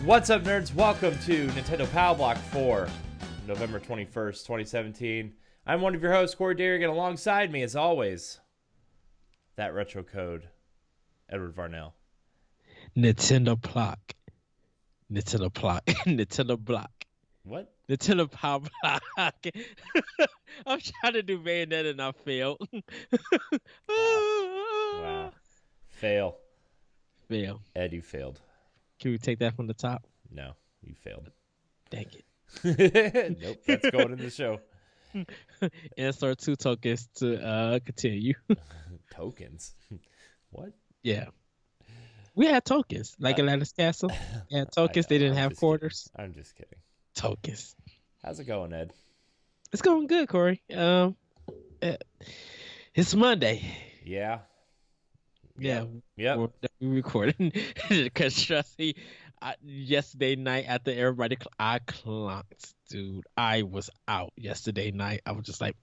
What's up, nerds? Welcome to Nintendo Power Block for November 21st, 2017. I'm one of your hosts, Corey Derrick, and alongside me, as always, that retro code, Edward Varnell. Nintendo Block. Nintendo Block. What? Nintendo Power Block. I'm trying to do Bayonetta and I failed. Wow. Fail. Fail. Ed, you failed. Can we take that from the top? No, you failed. Dang it. Nope, that's going in the show. Insert 2 tokens to continue. Tokens? What? Yeah. We had tokens, like Atlantis Castle. Yeah, tokens. They didn't have quarters. I'm just kidding. Tokens. How's it going, Ed? It's going good, Corey. It's Monday. Yeah. Yeah. Yep. We recording because trust me, yesterday night after everybody, I clunked, dude. I was out yesterday night. I was just like,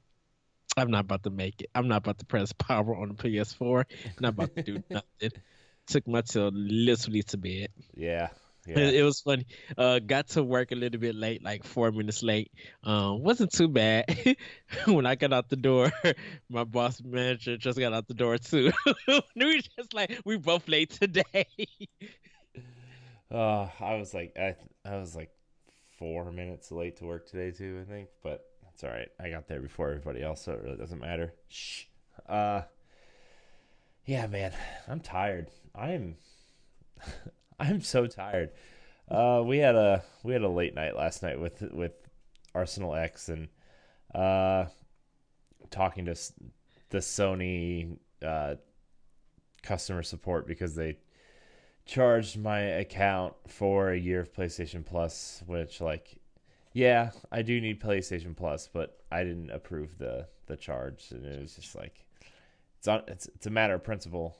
I'm not about to make it. I'm not about to press power on the PS4. Not about to do nothing. Took my till literally to bed. Yeah. It was funny. Got to work a little bit late, like 4 minutes late. Wasn't too bad. When I got out the door, my boss manager just got out the door too. We just like we both late today. I was like 4 minutes late to work today too, I think, but it's all right. I got there before everybody else, so it really doesn't matter. Shh. Yeah, man, I'm tired. I'm so tired. We had a late night last night with Arsenal X and talking to the Sony customer support because they charged my account for a year of PlayStation Plus, which, like, yeah, I do need PlayStation Plus, but I didn't approve the charge, and it was just like it's a matter of principle.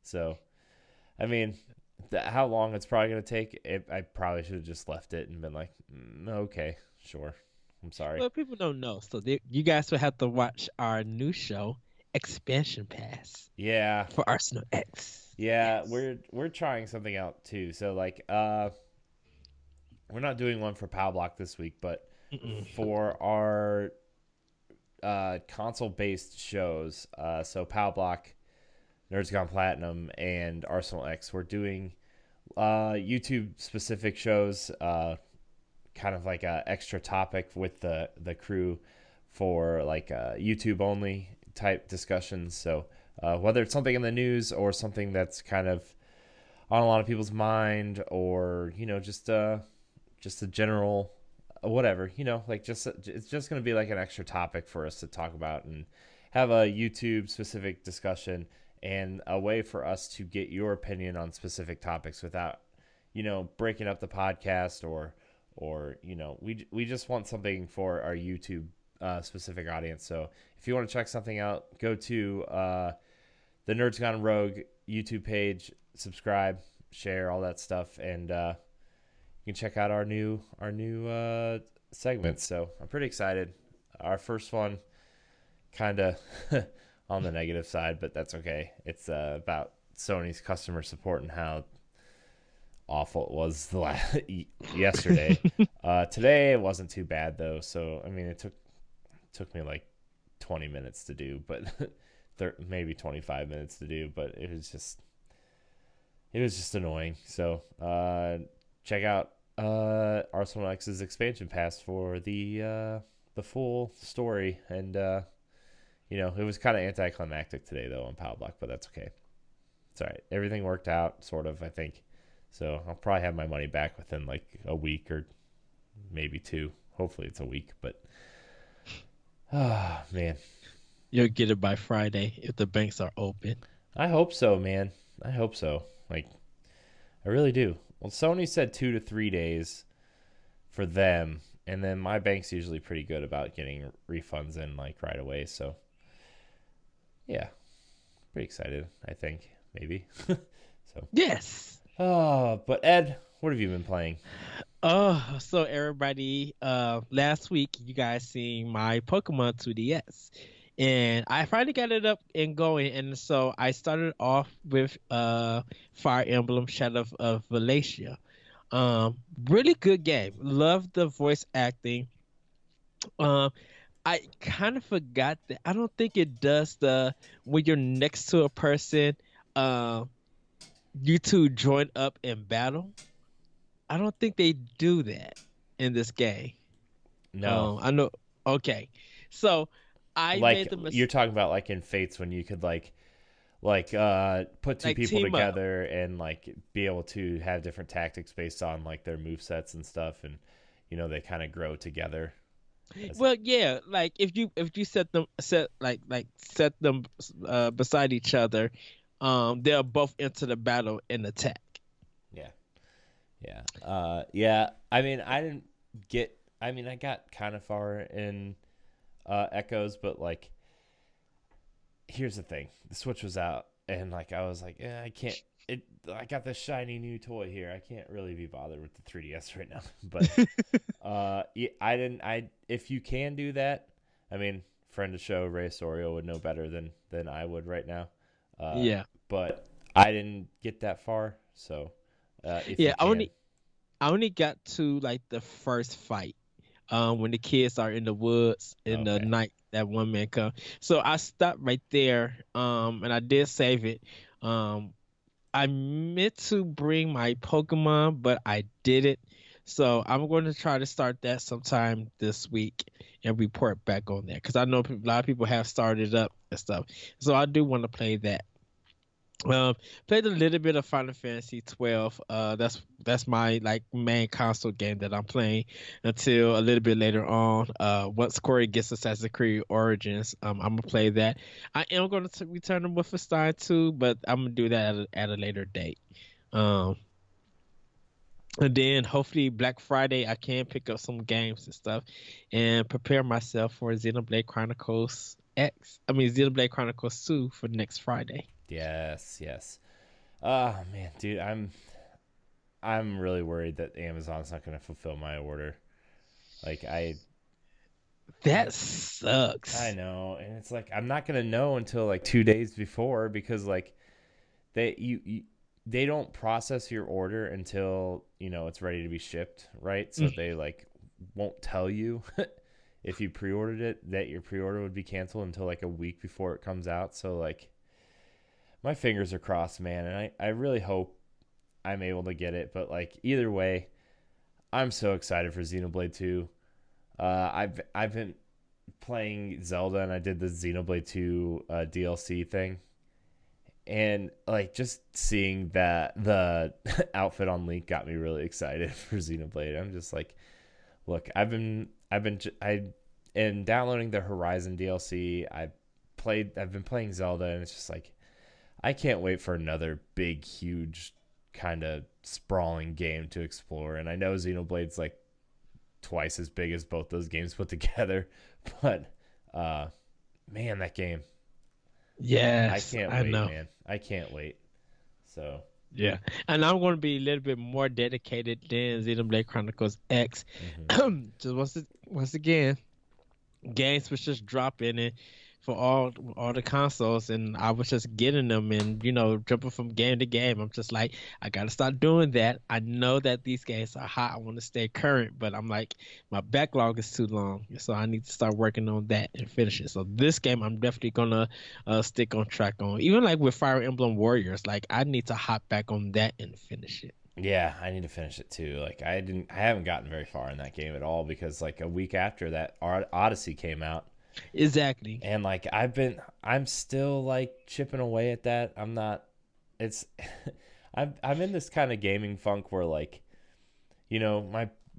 So, I mean, how long it's probably going to take, I probably should have just left it and been like, okay, sure. I'm sorry. Well, people don't know. So you guys will have to watch our new show, Expansion Pass. Yeah. For Arsenal X. Yeah, yes. We're trying something out too. So, like, we're not doing one for Power Block this week, but for our console-based shows, so Power Block, Nerds Gone Platinum, and Arsenal X, we're doing YouTube-specific shows, kind of like a extra topic with the crew for like YouTube-only type discussions. So whether it's something in the news or something that's kind of on a lot of people's mind, or just a general whatever, like it's just going to be like an extra topic for us to talk about and have a YouTube-specific discussion, and a way for us to get your opinion on specific topics without, breaking up the podcast or we just want something for our YouTube specific audience. So if you want to check something out, go to the Nerds Gone Rogue YouTube page, subscribe, share, all that stuff, and you can check out our new segments. So I'm pretty excited. Our first one, kind of on the negative side, but that's okay. It's about Sony's customer support and how awful it was yesterday. Today it wasn't too bad though. So I mean, it took me like 20 minutes to do, but maybe 25 minutes to do, but it was just annoying. So check out Arsenal X's expansion pass for the full story, and it was kind of anticlimactic today though on Power Block, but that's okay. It's all right. Everything worked out, sort of, I think. So I'll probably have my money back within like a week or maybe two. Hopefully it's a week, but man. You'll get it by Friday if the banks are open. I hope so, man. I hope so. Like, I really do. Well, Sony said 2 to 3 days for them, and then my bank's usually pretty good about getting refunds in like right away. So, yeah, pretty excited. I think maybe. So yes. But Ed, what have you been playing? So everybody, last week you guys seen my Pokemon 2DS, and I finally got it up and going. And so I started off with Fire Emblem Shadow of Valencia. Really good game. Love the voice acting. Um, I kind of forgot that I don't think it does the when you're next to a person, um, you two join up in battle. I don't think they do that in this game. No, I know. Okay, so I like made the you're mis talking about like in Fates when you could put two like people team up. together and like be able to have different tactics based on like their move sets and stuff, and they kind of grow together as Well, yeah, like if you set them beside each other, they'll both enter the battle and attack. yeah. Yeah. Yeah. I mean, I got kind of far in Echoes, but like, here's the thing: the Switch was out, and like, I was like, I can't. I got this shiny new toy here. I can't really be bothered with the 3DS right now. But yeah, I didn't. If you can do that, I mean, friend of show Ray Sorio would know better than I would right now. Uh, Yeah, but I didn't get that far, so if you yeah. I can, only I only got to like the first fight. When the kids are in the woods in the okay. night that one man come. So I stopped right there. And I did save it. Um, I meant to bring my Pokemon, but I didn't. So I'm going to try to start that sometime this week and report back on that because I know a lot of people have started up and stuff. So I do want to play that. Played a little bit of Final Fantasy 12. That's my like main console game that I'm playing until a little bit later on. Once Corey gets Assassin's Creed Origins, I'm gonna play that. I am gonna return to Wolfenstein 2, but I'm gonna do that at a later date. Um, and then hopefully Black Friday I can pick up some games and stuff, and prepare myself for Xenoblade Chronicles X. I mean Xenoblade Chronicles 2 for next Friday. Yes, yes. Oh man, dude, I'm really worried that Amazon's not going to fulfill my order. Like I That I sucks. know, and it's like I'm not going to know until like 2 days before because like you they don't process your order until, it's ready to be shipped, right? So they like won't tell you if you pre-ordered it that your pre-order would be canceled until like a week before it comes out. So like my fingers are crossed, man, and I really hope I'm able to get it, but like either way, I'm so excited for Xenoblade 2. I've been playing Zelda and I did the Xenoblade 2 DLC thing. And like just seeing that the outfit on Link got me really excited for Xenoblade. I'm just like, look, I in downloading the Horizon DLC. I've been playing Zelda, and it's just like I can't wait for another big, huge, kind of sprawling game to explore. And I know Xenoblade's like twice as big as both those games put together, but uh, man, that game, I Yes, can't I wait, know. man. I can't wait. So, Yeah, and I'm going to be a little bit more dedicated than Xenoblade Chronicles X. mhm. Just once again, games was just dropping it for all the consoles, and I was just getting them and jumping from game to game. I'm just like, I gotta start doing that. I know that these games are hot. I want to stay current, but I'm like, my backlog is too long, so I need to start working on that and finish it. So this game, I'm definitely gonna stick on track on. Even like with Fire Emblem Warriors, like I need to hop back on that and finish it. Yeah, I need to finish it too. Like I haven't gotten very far in that game at all because like a week after that, Odyssey came out, Exactly. and like I'm still like chipping away at that. I'm not. It's I'm in this kind of gaming funk where like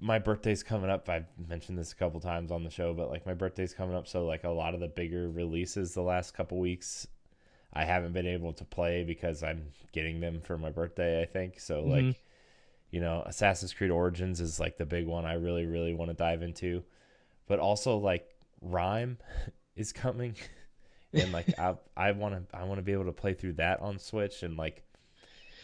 my birthday's coming up. I've mentioned this a couple times on the show, but like my birthday's coming up, so like a lot of the bigger releases the last couple weeks I haven't been able to play because I'm getting them for my birthday, I think. So Hmm. like, Assassin's Creed Origins is like the big one I really really want to dive into, but also like Rhyme is coming and like I want to be able to play through that on Switch. And like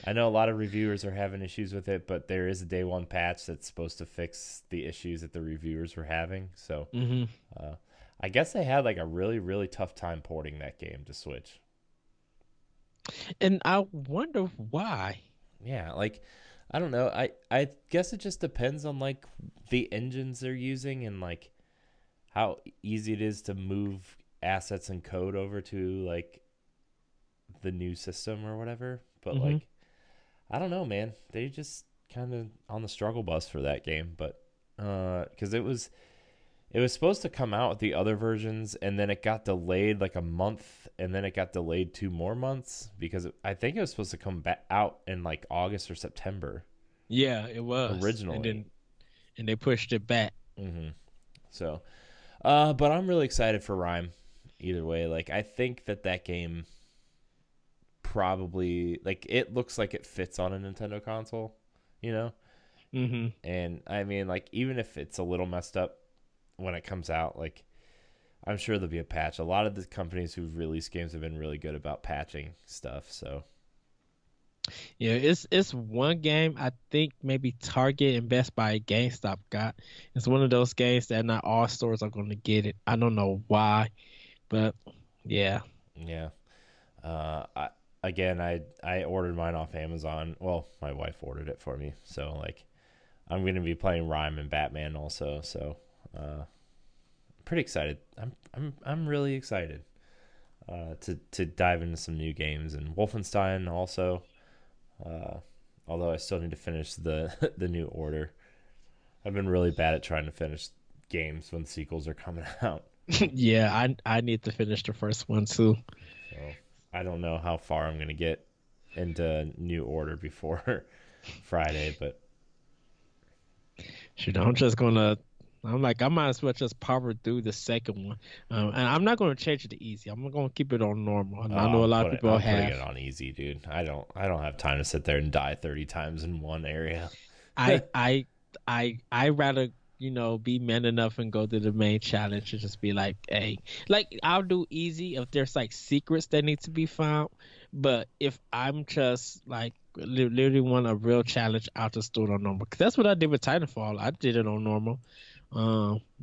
I know a lot of reviewers are having issues with it, but there is a day one patch that's supposed to fix the issues that the reviewers were having. So Hmm. uh, I guess they had like a really really tough time porting that game to Switch. And I wonder why. Yeah, like I don't know. I guess it just depends on like the engines they're using and like how easy it is to move assets and code over to like the new system or whatever. But Hmm. like I don't know, man. They just kind of on the struggle bus for that game, but because it was supposed to come out with the other versions, and then it got delayed like a month, and then it got delayed 2 more months because I think it was supposed to come back out in like August or September Yeah, it was, originally. and they pushed it back. hmm So, but I'm really excited for Rhyme. Either way, like I think that game probably like it looks like it fits on a Nintendo console, you know. Hmm. And I mean, like even if it's a little messed up when it comes out, like I'm sure there'll be a patch. A lot of the companies who've released games have been really good about patching stuff. So Yeah, it's one game I think maybe Target and Best Buy, GameStop got. It's one of those games that not all stores are going to get it. I don't know why, but yeah. yeah, I again I ordered mine off Amazon. Well, my wife ordered it for me. So like I'm gonna be playing Rhyme and Batman also. So pretty excited. I'm really excited to dive into some new games and Wolfenstein also. Uh, Although I still need to finish the the new order. I've been really bad at trying to finish games when sequels are coming out. Yeah, I need to finish the first one too. So I don't know how far I'm gonna get into new order before Friday, but Shoot, I'm just gonna. I'm like, I might as well just power through the second one, and I'm not gonna change it to easy. I'm gonna keep it on normal. And I know a lot of people I'm putting have. it on easy, dude. I don't have time to sit there and die 30 times in one area. I I I rather be man enough and go to the main challenge and just be like, hey, like I'll do easy if there's like secrets that need to be found, but if I'm just like literally want a real challenge, I'll just do it on normal. 'Cause that's what I did with Titanfall. I did it on normal.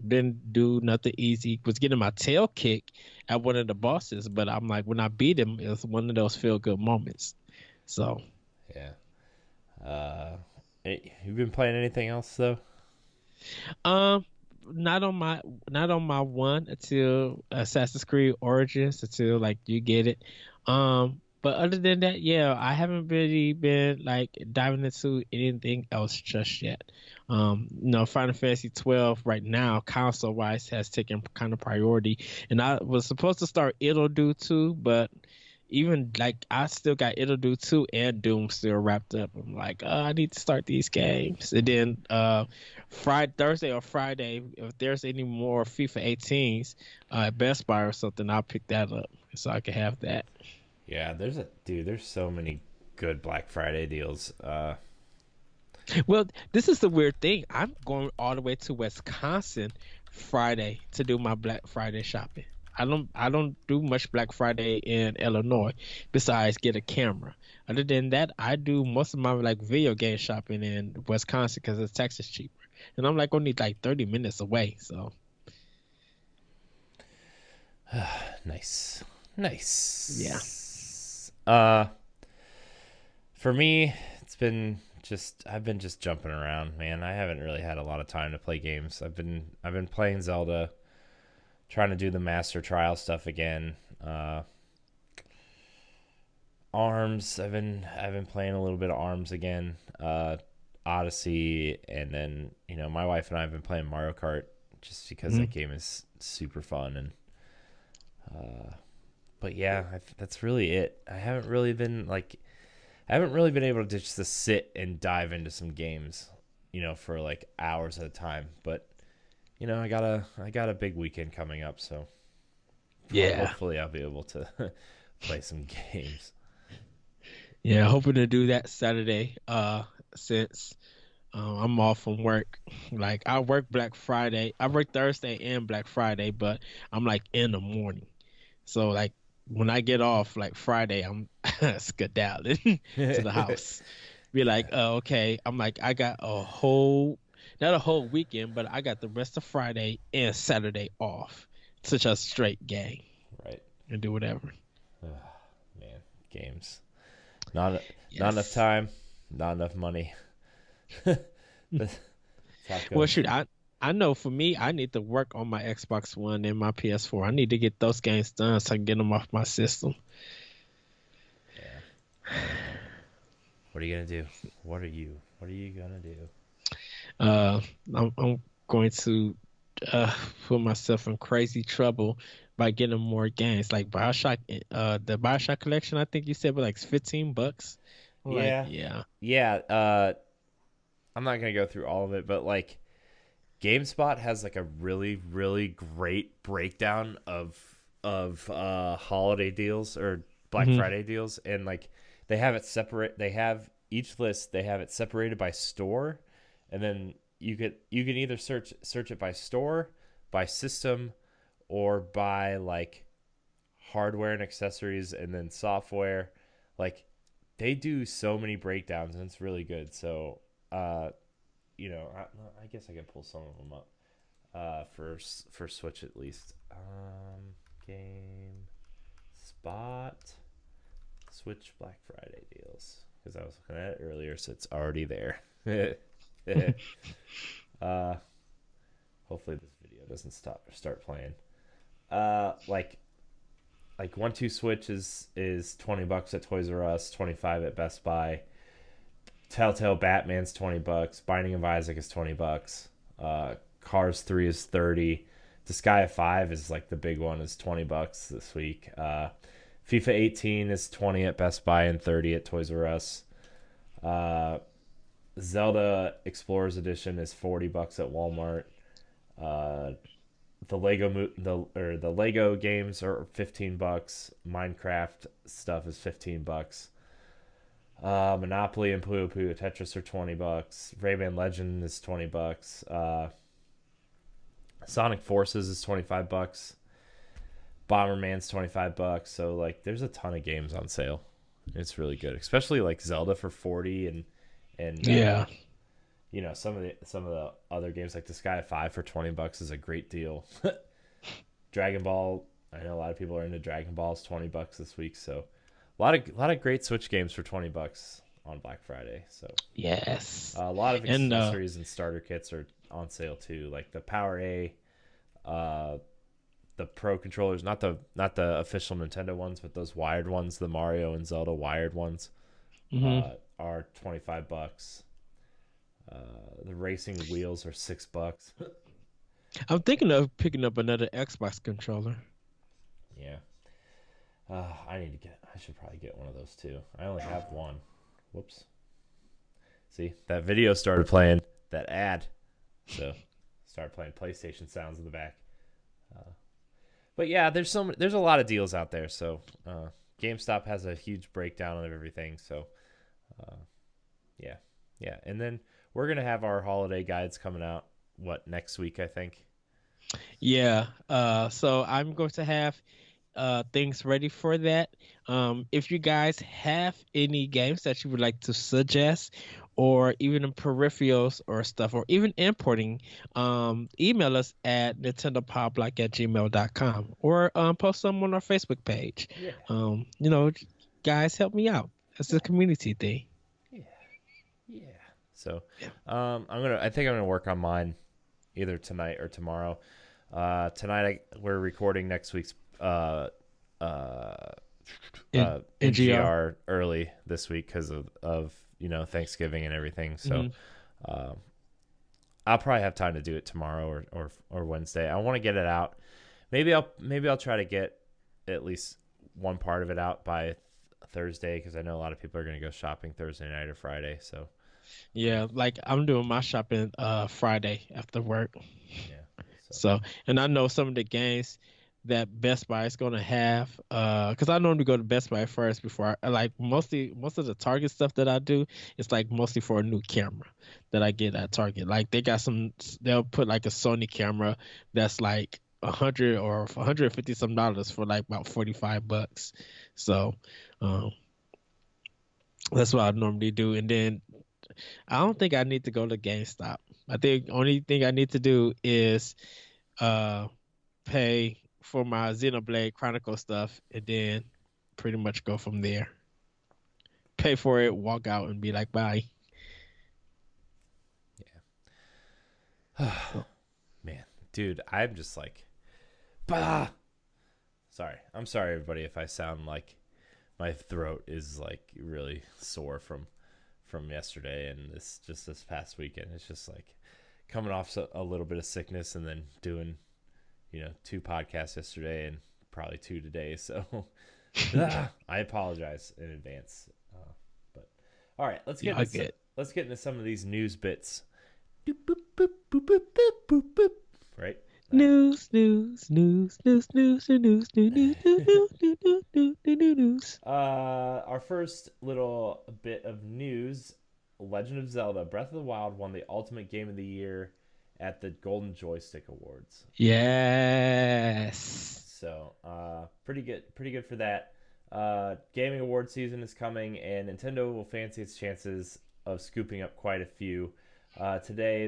Didn't do nothing easy. Was getting my tail kicked at one of the bosses, but I'm like, when I beat him, it was one of those feel good moments. So. Yeah. Uh, you've been playing anything else though? Um, not on my one until Assassin's Creed Origins until like you get it. But other than that, yeah, I haven't really been like diving into anything else just yet. Final Fantasy 12 right now, console wise, has taken kind of priority, and I was supposed to start It'll Do too, but even like I still got It'll Do 2 and Doom still wrapped up. I'm like, I need to start these games. And then Friday, Thursday or Friday, if there's any more FIFA 18s at Best Buy or something, I'll pick that up so I can have that. Yeah, there's so many good Black Friday deals. Well, this is the weird thing. I'm going all the way to Wisconsin Friday to do my Black Friday shopping. I don't do much Black Friday in Illinois besides get a camera. Other than that, I do most of my like video game shopping in Wisconsin because it's taxes cheaper. And I'm like only like 30 minutes away. So Nice. yeah. Nice. For me, I've been just jumping around, man. I haven't really had a lot of time to play games. I've been playing Zelda, trying to do the Master Trial stuff again. Arms, I've been playing a little bit of Arms again. Odyssey, and then my wife and I have been playing Mario Kart just because that Mhm. game is super fun. And but yeah, that's really it. I haven't really been able to just to sit and dive into some games, for like hours at a time. But I got a big weekend coming up, so Yeah. hopefully I'll be able to play some games. Yeah, hoping to do that Saturday. Since I'm off from work. Like I work Black Friday. I work Thursday and Black Friday, but I'm like in the morning. So like when I get off like Friday, I'm skedaddling to the Yeah. house. Be like, oh, okay. I'm like, I got not a whole weekend, but I got the rest of Friday and Saturday off to just straight game Right. and do whatever. Man, games. Not enough Yes. time, not enough money. That's how it Well, goes. shoot, I know for me, I need to work on my Xbox One and my PS4. I need to get those games done so I can get them off my system. Yeah. What are you gonna do? What are you gonna do? Uh, I'm going to uh put myself in crazy trouble by getting more games like Bioshock. The Bioshock collection, I think you said was like $15. I'm like, Yeah. yeah. Yeah. I'm not gonna go through all of it, but like GameSpot has like a really really great breakdown of holiday deals or Black Hmm. Friday deals, and like they have it separate. They have each list. They have it separated by store, and then you can either search it by store, by system, or by like hardware and accessories, and then software. Like they do so many breakdowns, and it's really good. So uh, I guess I could pull some of them up for Switch at least. Game Spot Switch Black Friday deals because I was looking at it earlier, so it's already there. uh, Hopefully this video doesn't start playing. Like 1-2 Switch is $20 at Toys R Us, 25 at Best Buy. Telltale Batman's $20. Binding of Isaac is $20. Cars 3 is 30. Disgaea 5 is like the big one, is $20 this week. FIFA 18 is 20 at Best Buy and 30 at Toys R Us. Uh, Zelda Explorers Edition is $40 at Walmart. Uh, the Lego games are $15. Minecraft stuff is $15. Monopoly and Puyo Puyo Tetris are $20. Rayman Legend is $20. Sonic Forces is $25. Bomberman's $25. So like, there's a ton of games on sale. It's really good, especially like Zelda for 40 and Yeah. some of the other games like Disgaea 5 for $20 is a great deal. Dragon Ball, I know a lot of people are into Dragon Balls, $20 this week. So a lot of great Switch games for $20 on Black Friday. So Yes. a lot of And accessories and starter kits are on sale too, like the Power A, uh, the Pro controllers, not the official Nintendo ones, but those wired ones, the Mario and Zelda wired ones, mhm. are $25. The racing wheels are $6. I'm thinking of picking up another Xbox controller. Yeah. I should probably get one of those too. I only have one. Whoops. See, that video started playing, that ad. So, started playing PlayStation sounds in the back. Uh, but yeah, there's a lot of deals out there. So, GameStop has a huge breakdown of everything. So, uh, yeah, yeah. And then we're gonna have our holiday guides coming out. What, next week? I think. Yeah. So I'm going to have things ready for that. If you guys have any games that you would like to suggest, or even in peripherals or stuff, or even importing, email us at nintendopopblock@gmail.com, or post them on our Facebook page. Yeah. You know, guys, help me out. It's a Yeah. community thing. Yeah. Yeah. So, I think I'm gonna work on mine either tonight or tomorrow. Tonight we're recording next week's uh, NGR. NGR early this week because of Thanksgiving and everything. So Hmm. uh, I'll probably have time to do it tomorrow or Wednesday. I want to get it out. Maybe I'll try to get at least one part of it out by Thursday because I know a lot of people are going to go shopping Thursday night or Friday. So Yeah, like I'm doing my shopping Friday after work. yeah. So So, and I know some of the games that Best Buy is gonna have, because I normally go to Best Buy first before like most of the Target stuff that I do, it's like mostly for a new camera that I get at Target. Like they'll put like a Sony camera that's like 100 or 150 some dollars for like about $45. So, um, that's what I normally do. And then I don't think I need to go to GameStop. I think only thing I need to do is uh pay for my Xenoblade Chronicle stuff, and then pretty much go from there. Pay for it, walk out, and be like, bye. So Man, dude, I'm just like, bah. Sorry, I'm sorry, everybody, if I sound like my throat is like really sore from yesterday and this past weekend. It's just like coming off a little bit of sickness and then doing 2 podcasts yesterday and probably 2 today. So I apologize in advance. But all right, y'all get let's get into some of these news bits. Doop, boop, boop, boop, boop, boop, boop, boop. Right. All right. news, news, news, news, news, news, news, news, news, news, news, news, news, news. Our first little bit of news: Legend of Zelda: Breath of the Wild won the Ultimate Game of the Year at the Golden Joystick Awards. Yes. So, pretty good for that. Gaming award season is coming, and Nintendo will fancy its chances of scooping up quite a few. Today,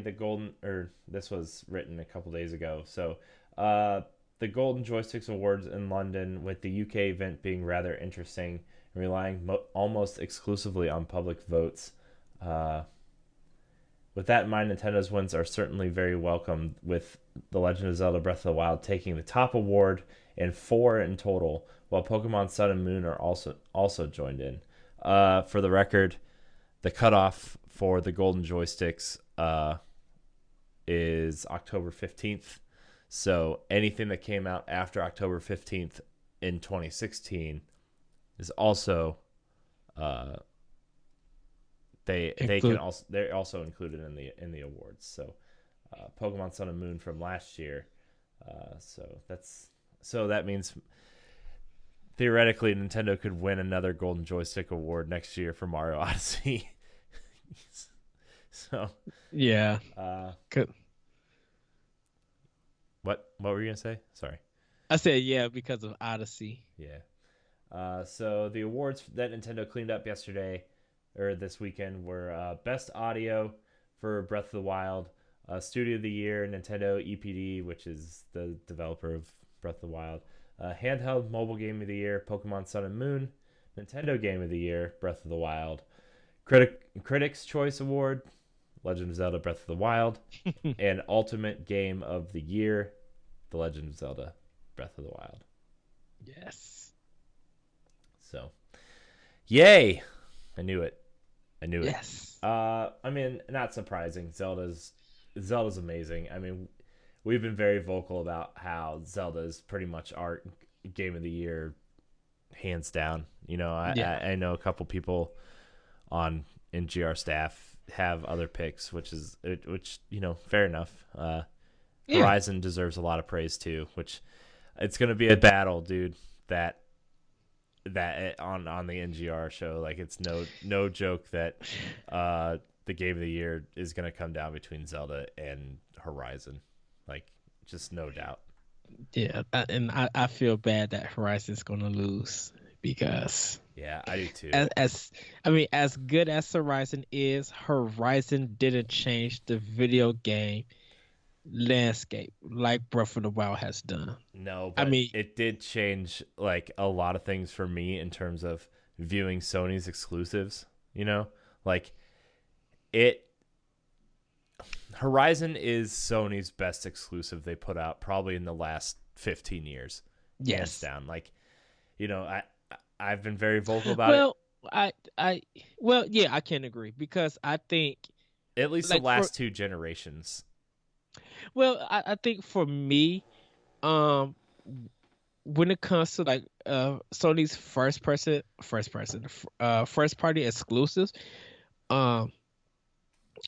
this was written a couple days ago. So, the Golden Joysticks Awards in London, with the UK event being rather interesting and relying almost exclusively on public votes. Uh, with that in mind, Nintendo's wins are certainly very welcome, with The Legend of Zelda Breath of the Wild taking the top award and 4 in total, while Pokemon Sun and Moon are also joined in. For the record, the cutoff for the Golden Joysticks is October 15th. So anything that came out after October 15th in 2016 is also they're also included in the awards. So Pokemon Sun and Moon from last year. So that means theoretically Nintendo could win another Golden Joystick Award next year for Mario Odyssey. So Yeah. Good. What were you gonna say? Sorry. I said yeah because of Odyssey. Yeah. So the awards that Nintendo cleaned up yesterday or this weekend were Best Audio for Breath of the Wild, Studio of the Year, Nintendo EPD, which is the developer of Breath of the Wild, Handheld Mobile Game of the Year, Pokemon Sun and Moon, Nintendo Game of the Year, Breath of the Wild, Critics' Choice Award, Legend of Zelda Breath of the Wild, and Ultimate Game of the Year, The Legend of Zelda Breath of the Wild. Yes. So, yay! I knew it. Yes. I mean, not surprising. Zelda's amazing. I mean, we've been very vocal about how Zelda is pretty much our game of the year, hands down. I know a couple people on NGR staff have other picks, which fair enough. Horizon deserves a lot of praise too, which it's going to be a battle, dude. That on the NGR show, like it's no joke that the game of the year is going to come down between Zelda and Horizon, like just no doubt. Yeah, and I feel bad that Horizon's gonna lose because yeah, I do too. As good as Horizon is, Horizon didn't change the video game landscape like Breath of the Wild has done. No, but it did change like a lot of things for me in terms of viewing Sony's exclusives. Like Horizon is Sony's best exclusive they put out probably in the last 15 years. Yes. Hands down. Like, I've been very vocal about it. I can agree because I think at least the last 2 generations. Well, I think for me, when it comes to like Sony's first party exclusives,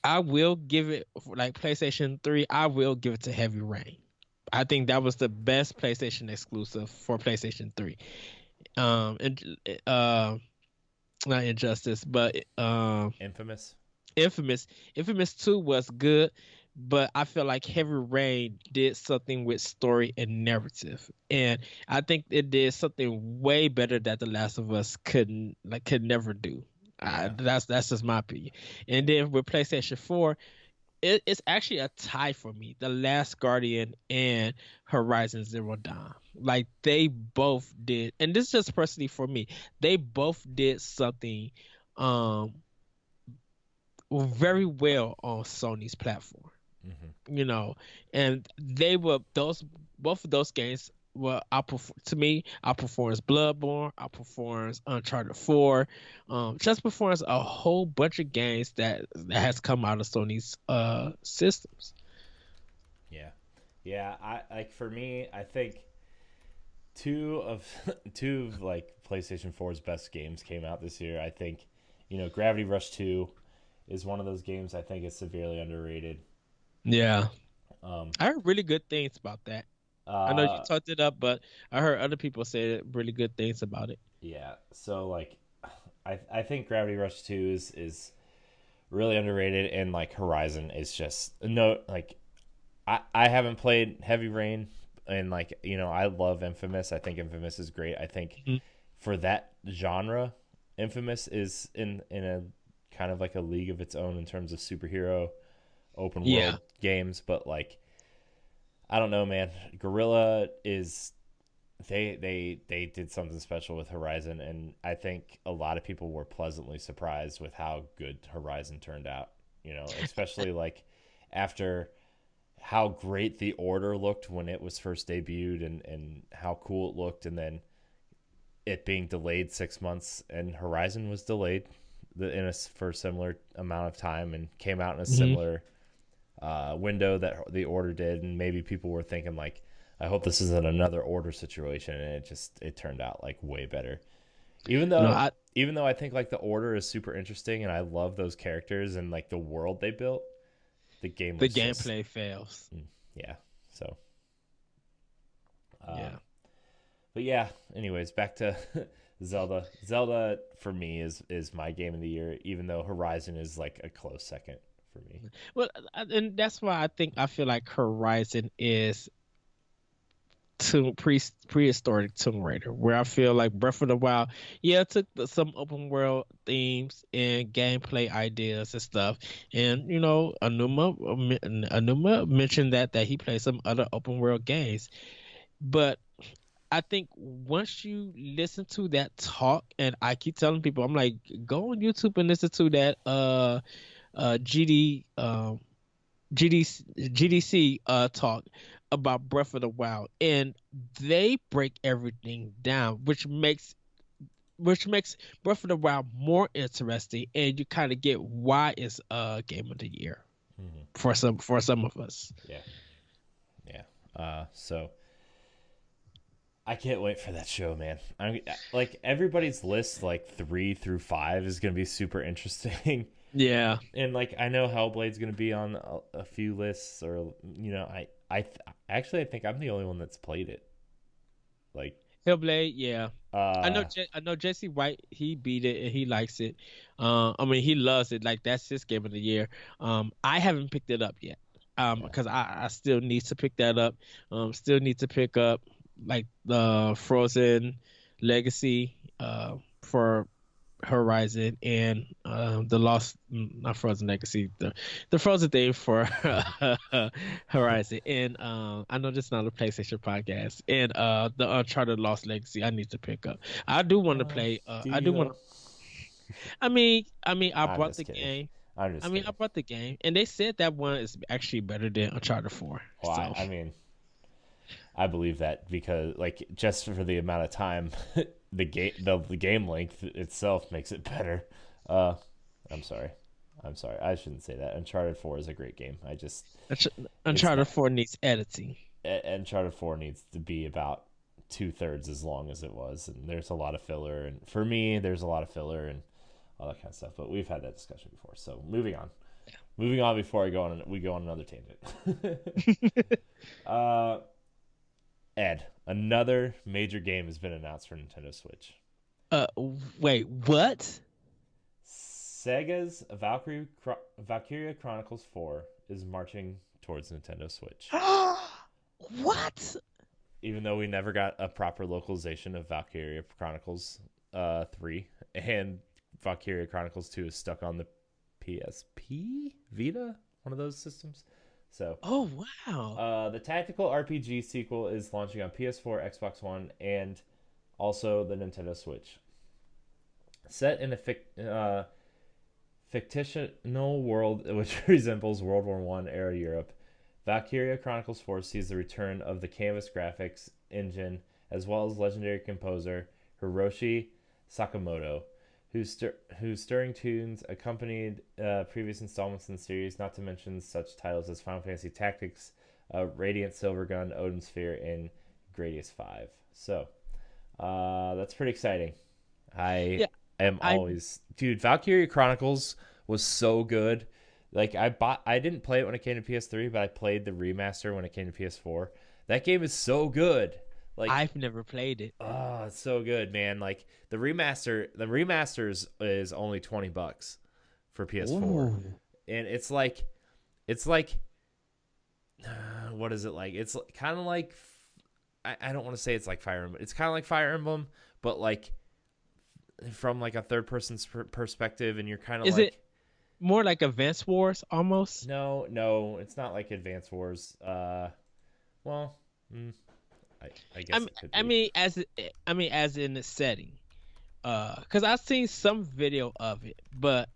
I will give it like PlayStation 3. I will give it to Heavy Rain. I think that was the best PlayStation exclusive for PlayStation 3. Not Injustice, but Infamous. Infamous 2 was good, but I feel like Heavy Rain did something with story and narrative, and I think it did something way better that The Last of Us could never do. Yeah. That's just my opinion. And then with PlayStation 4, it's actually a tie for me. The Last Guardian and Horizon Zero Dawn. Like they both did, and this is just personally for me, they both did something very well on Sony's platform. Hmm. you know, and they were those both of those games were outperform to me outperforms Bloodborne, outperforms Uncharted 4, just performs a whole bunch of games that has come out of Sony's systems. Yeah, yeah. I like for me, I think two of two of like PlayStation 4's best games came out this year. I think, Gravity Rush 2 is one of those games I think is severely underrated. Yeah, Um, I heard really good things about that. I know you uh, talked it up, but I heard other people say really good things about it. yeah. So like, I think Gravity Rush 2 is really underrated, and like Horizon is just no like I haven't played Heavy Rain, and like I love Infamous. I think Infamous is great. I think Mhm. for that genre, Infamous is in a kind of like a league of its own in terms of superhero open Yeah. world games. But like, I don't know, man. Gorilla is they did something special with Horizon, and I think a lot of people were pleasantly surprised with how good Horizon turned out. Especially like after how great the Order looked when it was first debuted, and how cool it looked, and then it being delayed 6 months, and Horizon was delayed for a similar amount of time and came out in a Hmm. similar window that the Order did, and maybe people were thinking like, I hope this isn't another Order situation, and it turned out like way better. Even No, though I even though I think like the Order is super interesting, and I love those characters and like the world they built, the game the was just gameplay fails. yeah. So, uh, Yeah. but yeah. Anyways, back to Zelda. Zelda for me is my game of the year, even though Horizon is like a close second for me. Well, and that's why I feel like Horizon is prehistoric Tomb Raider, where I feel like Breath of the Wild, yeah, it took some open world themes and gameplay ideas and stuff, and Anuma mentioned that he played some other open world games, but I think once you listen to that talk, and I keep telling people, I'm like, go on YouTube and listen to that GD GDC talk about Breath of the Wild, and they break everything down, which makes Breath of the Wild more interesting, and you kind of get why it's game of the year Hmm. for some of us. Yeah, yeah. So I can't wait for that show, man. I like everybody's list, like 3 through 5, is gonna be super interesting. Yeah, And like I know Hellblade's gonna be on a few lists, or actually I think I'm the only one that's played it. Like, Hellblade. Yeah, uh, I know Jesse White. He beat it and he likes it. I mean, he loves it. Like that's his game of the year. I haven't picked it up yet. yeah, Because I still need to pick that up. Still need to pick up like the Frozen Legacy. For Horizon and the Lost, not Frozen Legacy, the Frozen thing for Horizon. And I know this is not a PlayStation podcast. And the Uncharted Lost Legacy, I need to pick up. I do want to play. do I you do want though? to. I mean, I I'm brought just the kidding. game. I'm I just mean, I kidding. brought the game, and they said that one is actually better than Uncharted 4. Well, So, I mean, I believe that because like just for the amount of time, the game length itself makes it better. Uh, I'm sorry. I'm sorry. I shouldn't say that. Uncharted 4 is a great game. Unch- It's Uncharted not. 4 needs editing. Uncharted 4 needs to be about 2/3 as long as it was, and there's a lot of filler. And for me, there's a lot of filler and all that kind of stuff. But we've had that discussion before. So moving on. Moving on before we go on another tangent. uh, Ed, another major game has been announced for Nintendo Switch. Uh, Wait, what? Sega's Valkyria Chronicles 4 is marching towards Nintendo Switch. What? Even though we never got a proper localization of Valkyria Chronicles 3, and Valkyria Chronicles 2 is stuck on the PSP Vita, one of those systems. So, Oh wow. the tactical RPG sequel is launching on PS4, Xbox One, and also the Nintendo Switch. Set in a fictional world which resembles World War One era Europe. Valkyria Chronicles 4 sees the return of the Canvas graphics engine as well as legendary composer Hiroshi Sakamoto, whose stirring tunes accompanied previous installments in the series, not to mention such titles as Final Fantasy Tactics, Radiant Silvergun, Odin Sphere, and Gradius 5. So, that's pretty exciting. I Yeah, am I always, dude. Valkyria Chronicles was so good. Like I didn't play it when it came to PS3, but I played the remaster when it came to PS4. That game is so good. Like, I've never played it. oh, it's so good, man. Like the remasters is only $20 for PS4, Ooh. and it's like what is it like? It's kind of like I don't want to say it's like Fire Emblem. It's kind of like Fire Emblem, but like from like a third person's perspective, and you're kind of Is it like more like Advance Wars almost? no, it's not like Advance Wars. Well, mm, I I guess mean, it could I be. mean as I mean as in the setting. Cuz I've seen some video of it, but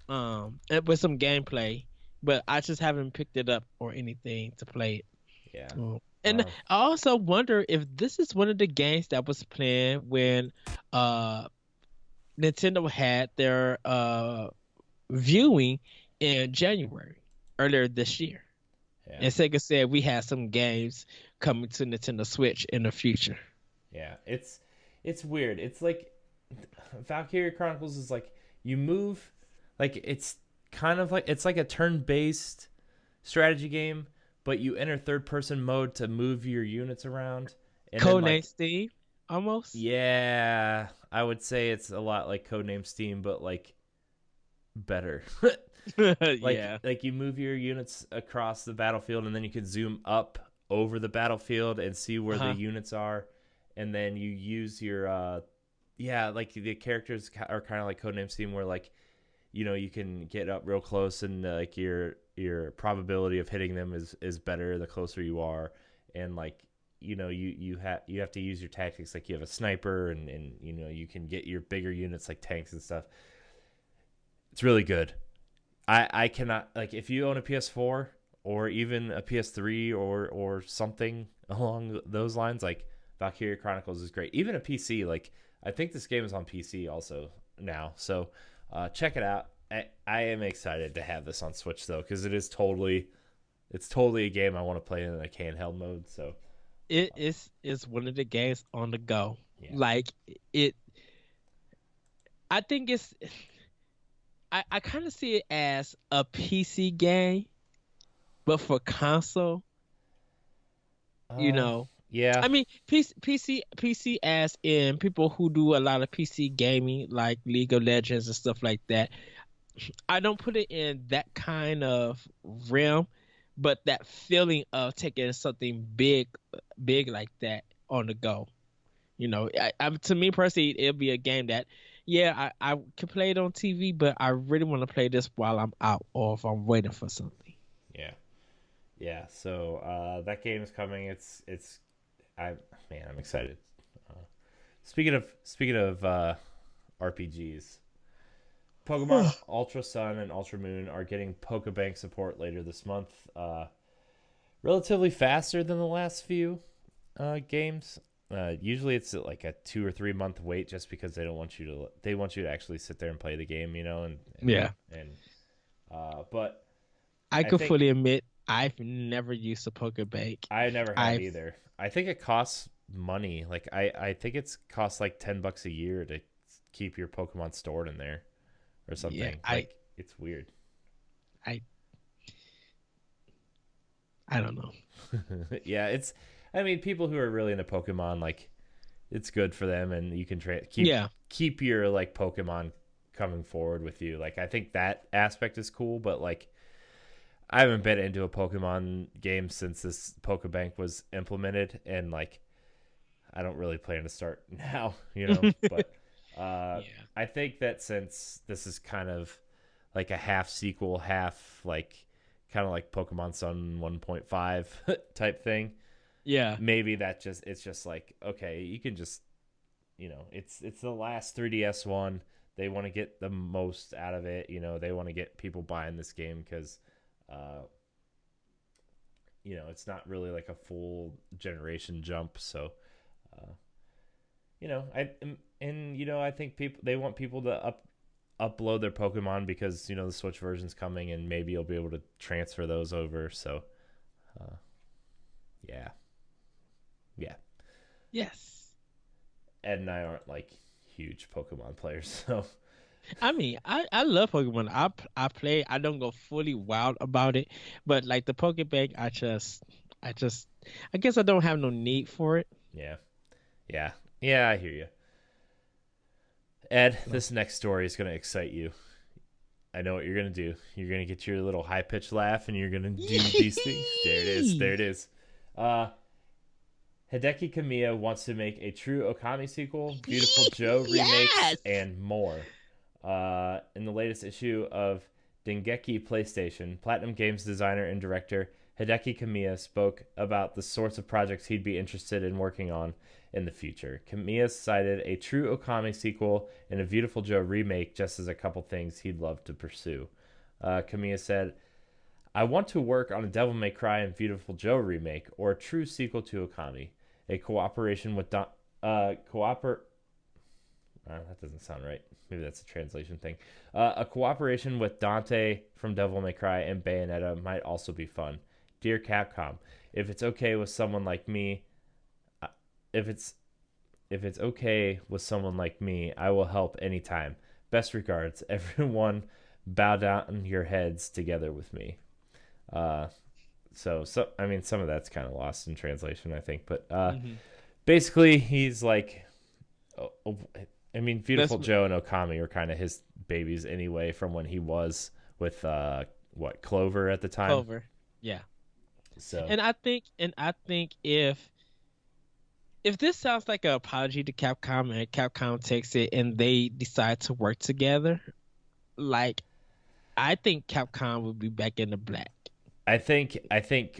and with some gameplay, but I just haven't picked it up or anything to play it. Yeah. And Um, I also wonder if this is one of the games that was planned when uh Nintendo had their viewing in January earlier this year. yeah. And Sega said we had some games coming to Nintendo Switch in the future. Yeah. It's weird. It's like Valkyria Chronicles is like you move like it's kind of like it's like a turn-based strategy game, but you enter third-person mode to move your units around, and then Codename like Steve, almost. yeah, I would say it's a lot like Codename Steam, but like better. like Yeah. like you move your units across the battlefield, and then you can zoom up over the battlefield and see where the Uh-huh. units are, and then you use your yeah, like the characters are kind of like Codename Steam, where like you can get up real close, and like your probability of hitting them is better the closer you are, and like you have to use your tactics, like you have a sniper, and you can get your bigger units like tanks and stuff. It's really good. I cannot, like, if you own a PS4 or even a PS3 or something along those lines, like Valkyria Chronicles is great. Even a PC, like I think this game is on PC also now, so check it out. I am excited to have this on Switch though, because it's totally a game I want to play in a handheld mode. So It is one of the games on the go. yeah, Like it I think I kind of see it as a PC game, but for console, you uh, know. yeah, I mean, PC as in people who do a lot of PC gaming, like League of Legends and stuff like that. I don't put it in that kind of realm, but that feeling of taking something big like that on the go. To me personally, it'll be a game that, yeah, I can play it on TV, but I really want to play this while I'm out or if I'm waiting for something. yeah, yeah. So that game is coming. It's I man, I'm excited. Uh, speaking of RPGs, Pokemon Ultra Sun and Ultra Moon are getting Pokebank support later this month. Relatively faster than the last few games. Usually it's like a 2 or 3 month wait, just because they want you to actually sit there and play the game, and Yeah, but I I could think fully admit I've never used a Pokebank. I never have I've either. I think it costs money. Like I think it's costs like $10 a year to keep your Pokemon stored in there or yeah, something. I Like it's weird. I I don't know. Yeah, it's. I mean, people who are really into Pokemon, like it's good for them, and you can keep Yeah, keep your like Pokemon coming forward with you. Like I think that aspect is cool, but like I haven't been into a Pokemon game since this Pokebank was implemented, and like I don't really plan to start now. But uh, yeah, I think that since this is kind of like a half sequel, half like kind of like Pokemon Sun 1.5 type thing, yeah, maybe it's just like, okay, you can just it's the last 3DS one. they want to get the most out of it. They want to get people buying this game because, uh, it's not really like a full generation jump. So, uh, I think people they want people to upload their Pokemon because the Switch version's coming and maybe you'll be able to transfer those over. So, uh, yeah, yeah. Yes. Ed and I aren't like huge Pokemon players, so I mean, I love Pokemon. I play. I don't go fully wild about it, but like the Pokebank, I just I guess I don't have no need for it. yeah, yeah, yeah. I hear you, Ed. So This next story is gonna excite you. I know what you're gonna do. You're gonna get your little high pitched laugh, and you're gonna do these things. There it is. There it is. Uh, Hideki Kamiya wants to make a true Okami sequel, Beautiful Joe remakes, yes. and more. In the latest issue of Dengeki PlayStation, Platinum Games designer and director Hideki Kamiya spoke about the sorts of projects he'd be interested in working on in the future. Kamiya cited a true Okami sequel and a Beautiful Joe remake just as a couple things he'd love to pursue. Kamiya said, I want to work on a Devil May Cry and Beautiful Joe remake or a true sequel to Okami. A cooperation with that doesn't sound right. Maybe that's a translation thing. A cooperation with Dante from Devil May Cry and Bayonetta might also be fun. Dear Capcom, if it's okay with someone like me, if it's okay with someone like me, I will help anytime. Best regards, everyone. Bow down your heads together with me. Uh, so I mean, some of that's kind of lost in translation, I think, but hmm basically, he's like, I mean, That's Beautiful Joe and Okami are kind of his babies anyway, from when he was with Clover at the time. Clover. Yeah. So And I think if this sounds like an apology to Capcom and Capcom takes it and they decide to work together, like I think Capcom would be back in the black. I think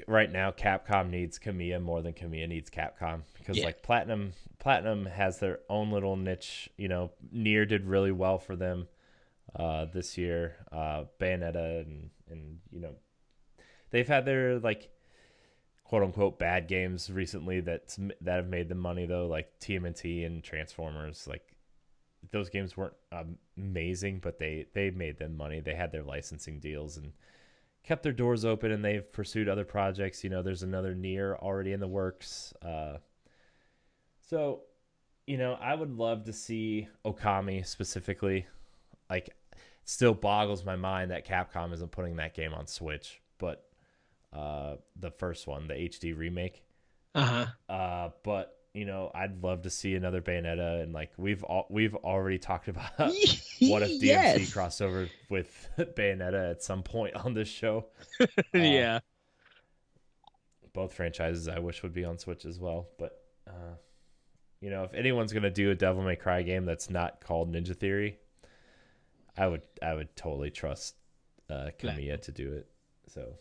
right now Capcom needs Kamiya more than Kamiya needs Capcom because Yeah. like Platinum has their own little niche. Nier did really well for them this year. Bayonetta and they've had their like quote unquote bad games recently that have made them money though, like TMNT and Transformers. Like those games weren't amazing, but they made them money. They had their licensing deals and kept their doors open, and they've pursued other projects. There's another Nier already in the works. So, I would love to see Okami specifically. Like, still boggles my mind that Capcom isn't putting that game on Switch, but the first one, the HD remake. Uh-huh. But I'd love to see another Bayonetta, and like we've already talked about what if DMC Yes. crossover with Bayonetta at some point on this show. Uh, Yeah. both franchises I wish would be on Switch as well, but if anyone's gonna do a Devil May Cry game that's not called Ninja Theory, I would totally trust Kamiya to do it. So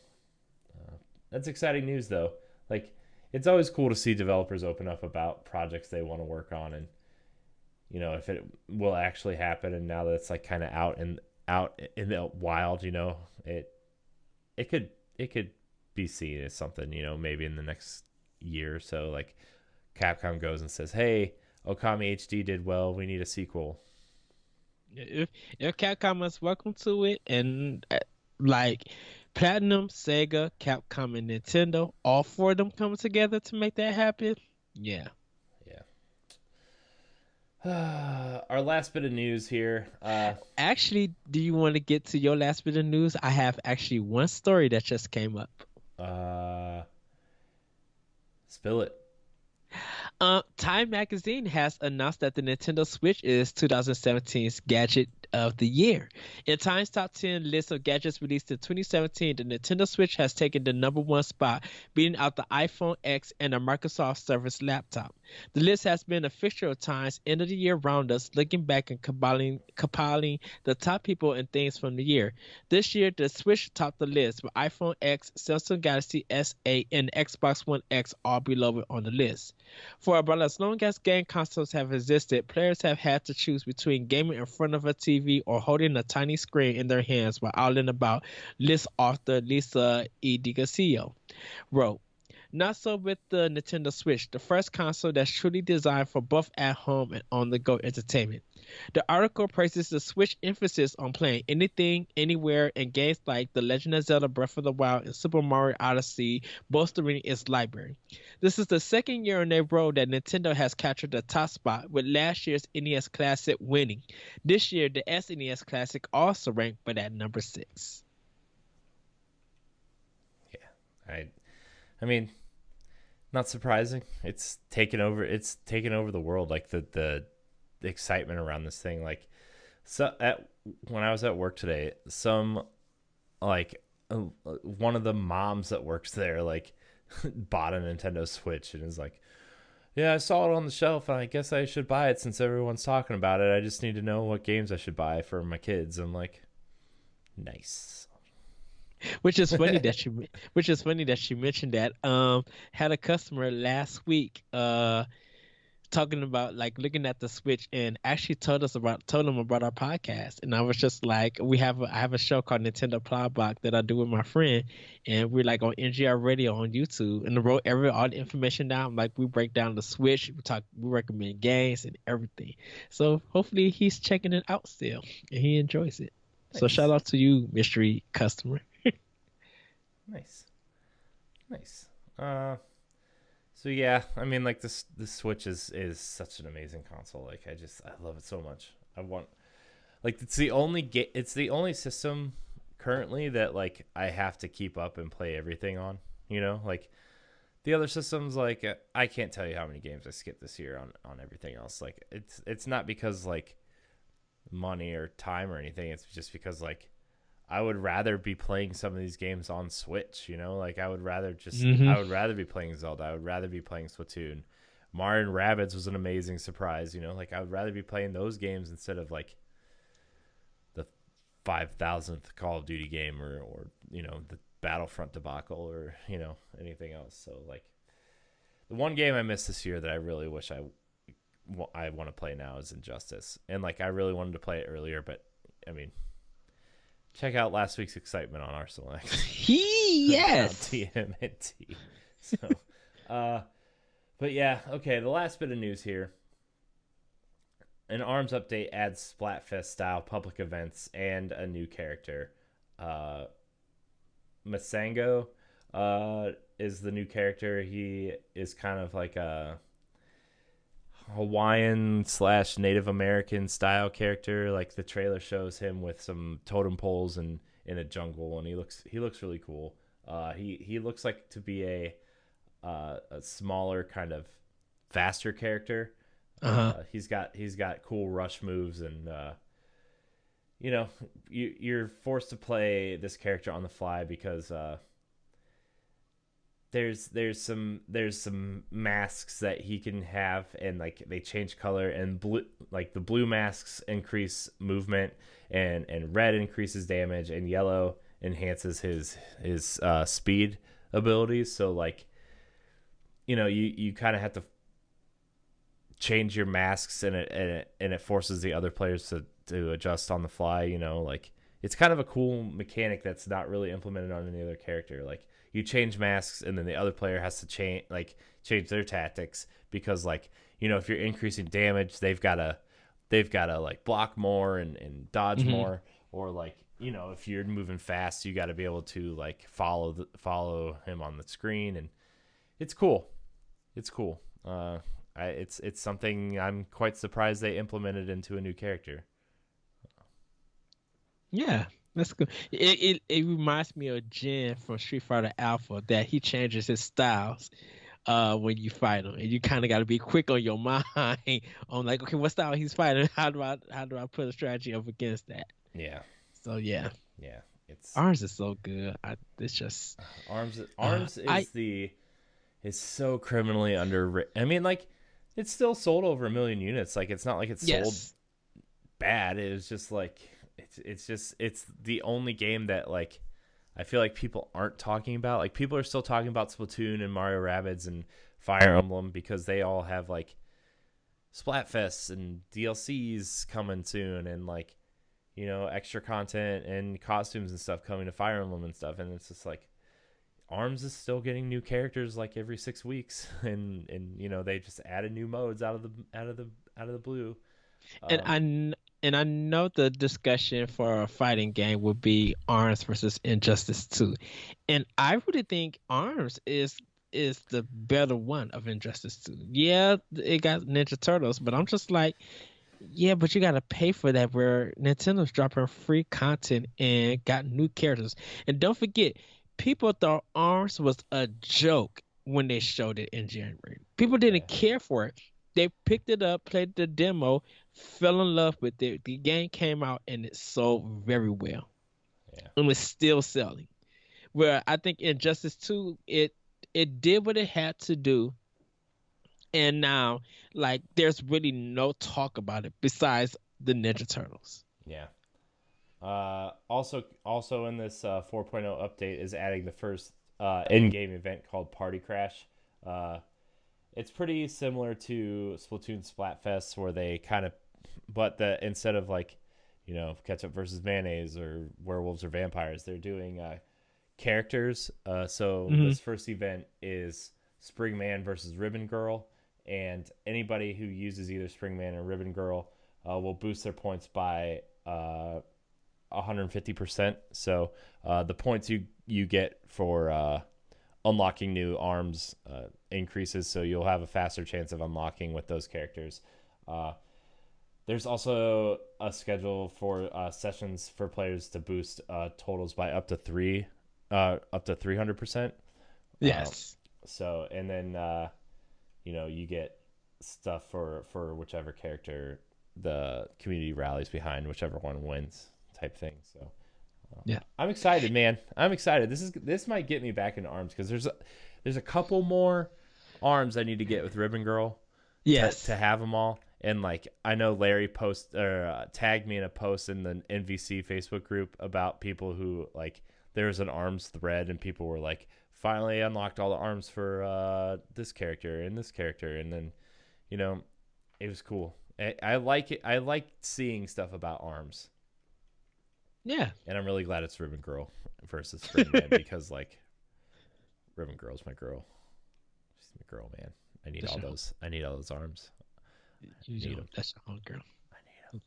that's exciting news, though. Like, it's always cool to see developers open up about projects they want to work on, and if it will actually happen. And now that it's like kind of out in the wild, it could be seen as something. Maybe in the next year or so, like Capcom goes and says, "Hey, Okami HD did well. We need a sequel." If Capcom is welcome to it, and like Platinum, Sega, Capcom, and Nintendo, all four of them coming together to make that happen. Yeah. Yeah. Our last bit of news here. Actually, do you want to get to your last bit of news? I have actually one story that just came up. Uh, spill it. Time Magazine has announced that the Nintendo Switch is 2017's gadget of the year. In Time's top 10 list of gadgets released in 2017, the Nintendo Switch has taken the number one spot, beating out the iPhone X and the Microsoft Surface laptop. The list has been a fixture of Time's end of the year roundups, looking back and compiling the top people and things from the year. This year, the Switch topped the list, with iPhone X, Samsung Galaxy S8, and Xbox One X all below it on the list. For about as long as game consoles have existed, players have had to choose between gaming in front of a TV or holding a tiny screen in their hands while out and about, list author Lisa E. DiGasio wrote. Not so with the Nintendo Switch, the first console that's truly designed for both at-home and on-the-go entertainment. The article praises the Switch emphasis on playing anything, anywhere, and games like The Legend of Zelda Breath of the Wild and Super Mario Odyssey, bolstering its library. This is the second year in a row that Nintendo has captured the top spot, with last year's NES Classic winning. This year, the SNES Classic also ranked, but at number 6. Yeah, I mean, not surprising. It's taken over the world, like the excitement around this thing. Like, so when I was at work today, some like one of the moms that works there like bought a Nintendo Switch and is like, yeah, I saw it on the shelf and I guess I should buy it since everyone's talking about it. I just need to know what games I should buy for my kids. I'm like, nice. Which is funny that she mentioned that. Had a customer last week talking about like looking at the Switch and actually told them about our podcast. And I was just like, I have a show called Nintendo Plowblock that I do with my friend, and we're like on NGR Radio on YouTube, and wrote all the information down. Like, we break down the Switch, we recommend games and everything. So hopefully he's checking it out still and he enjoys it. Nice. So shout out to you, mystery customer. Nice. So yeah, I mean, like, this Switch is such an amazing console. Like, I love it so much. It's the only system currently that like I have to keep up and play everything on. You know, like the other systems, like I can't tell you how many games I skipped this year on everything else. Like, it's not because like money or time or anything. It's just because like I would rather be playing some of these games on Switch, you know? Like, I would rather be playing Zelda. I would rather be playing Splatoon. Mario and Rabbids was an amazing surprise, you know? Like, I would rather be playing those games instead of, like, the 5,000th Call of Duty game or you know, the Battlefront debacle or, you know, anything else. So, like, the one game I missed this year that I really wish I want to play now is Injustice. And, like, I really wanted to play it earlier, but, I mean, check out last week's excitement on Arsenal X. Yes. TMNT. So, but yeah, okay. The last bit of news here. An ARMS update adds Splatfest style public events and a new character. Masango is the new character. He is kind of like a Hawaiian / Native American style character. Like, the trailer shows him with some totem poles and in a jungle, and he looks really cool. He looks like to be a smaller, kind of faster character. He's got cool rush moves, and you know, you're forced to play this character on the fly because there's some masks that he can have, and like they change color, and blue, like the blue masks increase movement, and red increases damage, and yellow enhances his speed abilities. So like, you know, you kind of have to change your masks, and it forces the other players to adjust on the fly. You know, like, it's kind of a cool mechanic that's not really implemented on any other character. Like, you change masks, and then the other player has to change their tactics, because, like, you know, if you're increasing damage, they've got to like block more and dodge more, or like, you know, if you're moving fast, you got to be able to like follow him on the screen, and it's cool. It's something I'm quite surprised they implemented into a new character. Yeah, that's good. It reminds me of Jin from Street Fighter Alpha, that he changes his styles when you fight him, and you kind of got to be quick on your mind on like, okay, what style he's fighting? How do I put a strategy up against that? Yeah, So yeah, yeah. It's ours is so good. It's just arms. uh, Arms I is so criminally underrated. I mean, like, it's still sold over 1 million units. Like, it's not like it's sold yes, bad. It was just like it's the only game that like I feel like people aren't talking about. Like, people are still talking about Splatoon and Mario Rabbids and Fire Emblem because they all have like Splatfests and DLCs coming soon, and like, extra content and costumes and stuff coming to Fire Emblem and stuff. And it's just like Arms is still getting new characters like every 6 weeks, and they just added new modes out of the blue. and Um, and I know the discussion for a fighting game would be Arms versus Injustice 2, and I really think Arms is the better one of Injustice 2. Yeah, it got Ninja Turtles, but I'm just like, yeah, but you gotta pay for that. Where Nintendo's dropping free content and got new characters, and don't forget, people thought Arms was a joke when they showed it in January. People yeah, didn't care for it. They picked it up, played the demo, fell in love with it. The game came out and it sold very well, yeah, and it's still selling. Where I think Injustice 2, it did what it had to do, and now like there's really no talk about it besides the Ninja Turtles. yeah. Also in this 4.0 update is adding the first in-game event called Party Crash. Uh, it's pretty similar to Splatoon Splatfest, where they kind of, but the instead of like, ketchup versus mayonnaise or werewolves or vampires, they're doing characters. So Hmm. this first event is Spring Man versus Ribbon Girl, and anybody who uses either Spring Man or Ribbon Girl will boost their points by 150%. So the points you get for unlocking new arms increases, so you'll have a faster chance of unlocking with those characters. Uh, there's also a schedule for sessions for players to boost totals by up to 300%. Uh, Yes. so and then you get stuff for whichever character the community rallies behind, whichever one wins, type thing. So Yeah. I'm excited, man. I'm excited. This might get me back into arms because there's a couple more arms I need to get with Ribbon Girl to Yes. have them all. And like I know Larry tagged me in a post in the NVC Facebook group about people who like there was an arms thread and people were like finally unlocked all the arms for this character and this character, and then you know it was cool. I like it. I like seeing stuff about arms, Yeah. and I'm really glad it's Ribbon Girl versus Spring Man because like Ribbon Girl's my girl. She's my girl, man. I need That's all your those. I need all those arms. I need them. that's your homegirl. I need them.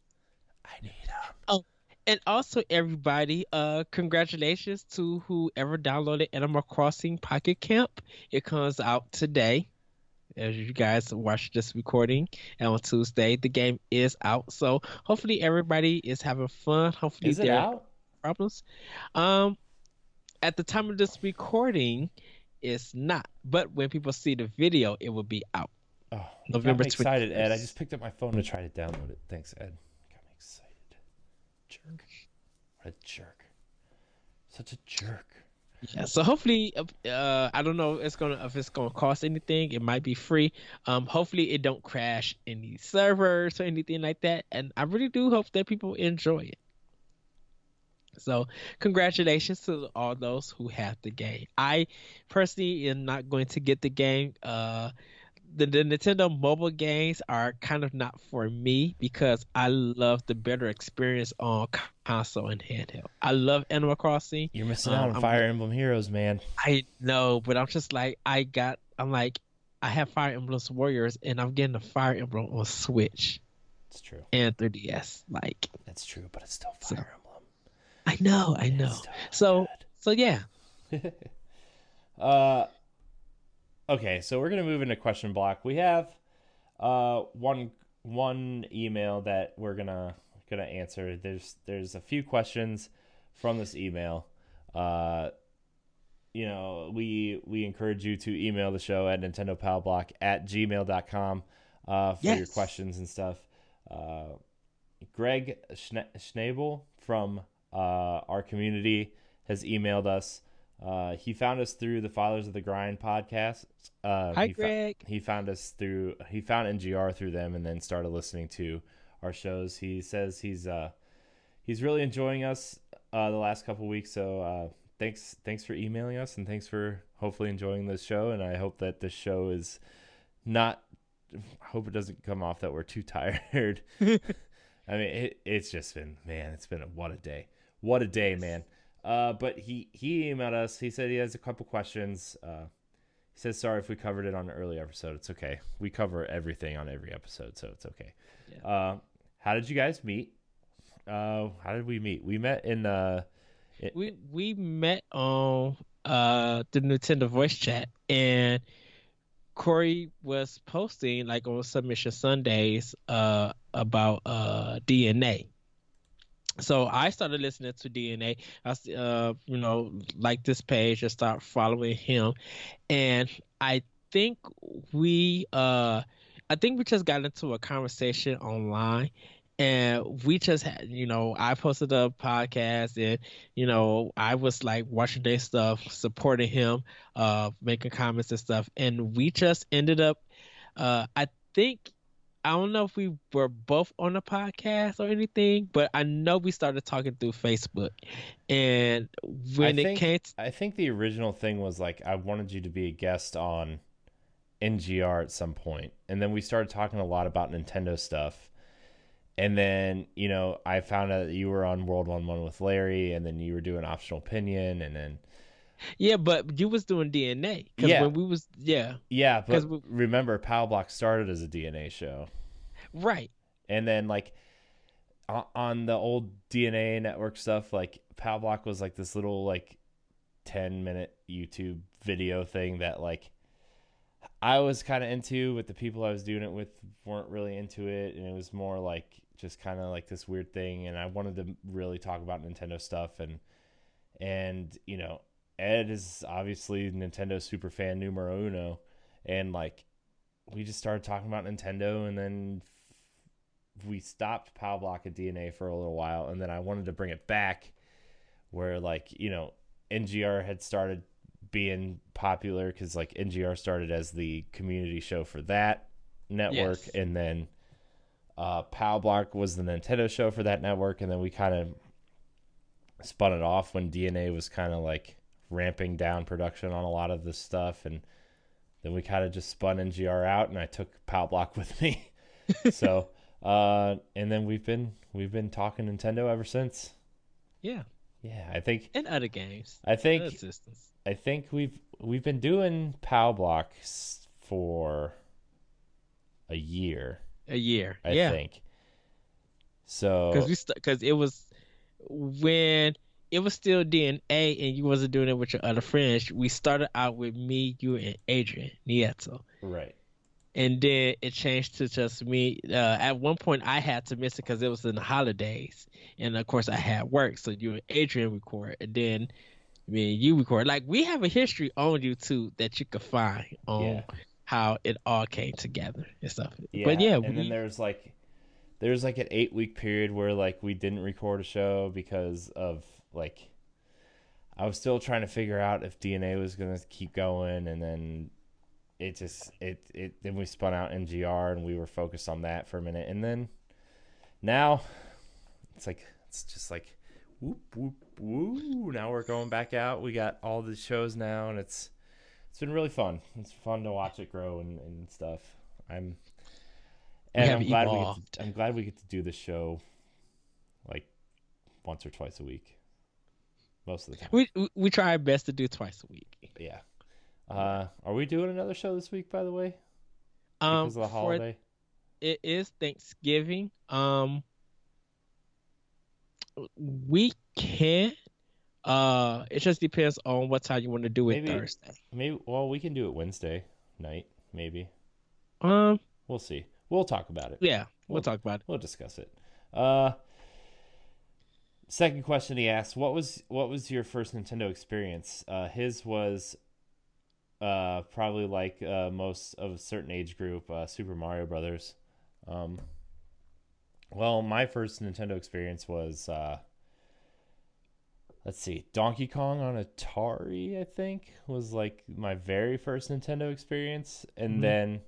I need them. Oh, and also everybody, congratulations to whoever downloaded Animal Crossing Pocket Camp. It comes out today. As you guys watch this recording, and on Tuesday, the game is out. So hopefully everybody is having fun. Hopefully Is it there are out? problems. Um, at the time of this recording, it's not. But when people see the video, it will be out Oh, you got November me excited, Ed. I 21st. just picked up my phone to try to download it. Thanks, Ed. Got me excited. Jerk. What a jerk. Such a jerk. Yeah, so hopefully, I don't know if it's gonna cost anything. It might be free. Hopefully it don't crash any servers or anything like that. And I really do hope that people enjoy it. So congratulations to all those who have the game. I personally am not going to get the game. The Nintendo mobile games are kind of not for me because I love the better experience on console and handheld. I love Animal Crossing. You're missing out on I'm Fire Emblem Heroes, man. I know, but I'm just like I'm like I have Fire Emblem Warriors and I'm getting a Fire Emblem on Switch It's true. and 3DS. Like That's true, but it's still so Fire Emblem. I It's know. still So yeah. good. uh, okay, so we're gonna move into question block. We have one email that we're gonna answer. There's a few questions from this email. Uh, we encourage you to email the show at nintendopalblock@gmail.com for your Yes. questions and stuff. Uh, Greg Schnabel from our community has emailed us. He found us through the Fathers of the Grind podcast. Hi, Greg. He found NGR through them and then started listening to our shows. He says he's really enjoying us the last couple weeks. So thanks for emailing us, and thanks for hopefully enjoying this show. And I hope that this show is not. I hope it doesn't come off that we're too tired. I mean, it's just been, man, it's been what a day, man. But he emailed us. He said he has a couple questions. He says sorry if we covered it on an early episode. It's okay. We cover everything on every episode, so it's okay. Yeah. How did you guys meet? How did we meet? We met in We met on the Nintendo voice chat, and Corey was posting like on Submission Sundays about DNA. So I started listening to DNA. Like this page and start following him, and I think we uh I think we just got into a conversation online, and we just had, I posted a podcast, and I was like watching their stuff, supporting him, making comments and stuff, and we just ended up, I think, I don't know if we were both on a podcast or anything, but I know we started talking through Facebook. And I when it think came I think the original thing was like I wanted you to be a guest on NGR at some point, and then we started talking a lot about Nintendo stuff. And then I found out that you were on World 1-1 with Larry, and then you were doing Optional Opinion, and then Yeah, but you was doing DNA because yeah, when we was, yeah, yeah. because But remember, Power Block started as a DNA show, right. and then like on the old DNA network stuff, like Power Block was like this little like 10-minute YouTube video thing that like I was kind of into, but the people I was doing it with weren't really into it, and it was more like just kind of like this weird thing. And I wanted to really talk about Nintendo stuff, and Ed is obviously Nintendo super fan numero uno, and like we just started talking about Nintendo, and then we stopped Power Block at DNA for a little while, and then I wanted to bring it back where like NGR had started being popular because like NGR started as the community show for that network, Yes. and then Power Block was the Nintendo show for that network, and then we kind of spun it off when DNA was kind of like ramping down production on a lot of this stuff, and then we kind of just spun NGR out, and I took Power Block with me. So and then we've been talking Nintendo ever since. Yeah. Yeah, I think And other games, I other think systems. I think we've been doing POW blocks for a year, A year. I Yeah. think. Because So because it was when it was still DNA and you wasn't doing it with your other friends. We started out with me, you, and Adrian Nieto. right. And then it changed to just me. At one point, I had to miss it because it was in the holidays, and of course, I had work. So you and Adrian record, and then me and you record. Like we have a history on YouTube that you could find Yeah. on how it all came together and stuff. But Yeah, yeah, and then we there's like an 8 week period where like we didn't record a show because of like I was still trying to figure out if DNA was going to keep going, and then it just it then we spun out NGR and we were focused on that for a minute, and then now it's just like whoop whoop woo. Now we're going back out. We got all the shows now, and it's been really fun. It's fun to watch it grow and stuff. I'm we and have evolved. I'm glad we get to do this show like once or twice a week most of the time. We try our best to do twice a week. Yeah. Are we doing another show this week, by the way, because of the For holiday? it is Thanksgiving. We can. It just depends on what time you want to do it Maybe Thursday. well, we can do it Wednesday night, maybe. Um, We'll see. We'll talk about it. yeah, we'll We'll talk about it. we'll discuss it. Uh Second question he asked, what was your first Nintendo experience? His was probably like most of a certain age group, Super Mario Brothers. Um, well, my first Nintendo experience was let's see, Donkey Kong on Atari. I think was like my very first Nintendo experience, and Mhm. then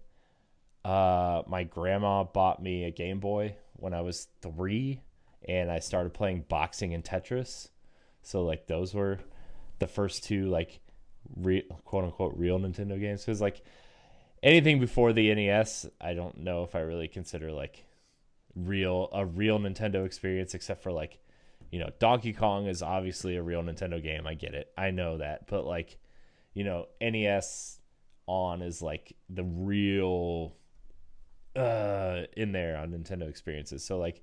my grandma bought me a Game Boy when I was 3, and I started playing boxing and Tetris. So like those were the first two like quote unquote real Nintendo games. Because like anything before the NES, I don't know if I really consider like real Nintendo experience, except for like, Donkey Kong is obviously a real Nintendo game. I get it, I know that, but like, NES on is like the real in there on Nintendo experiences. So like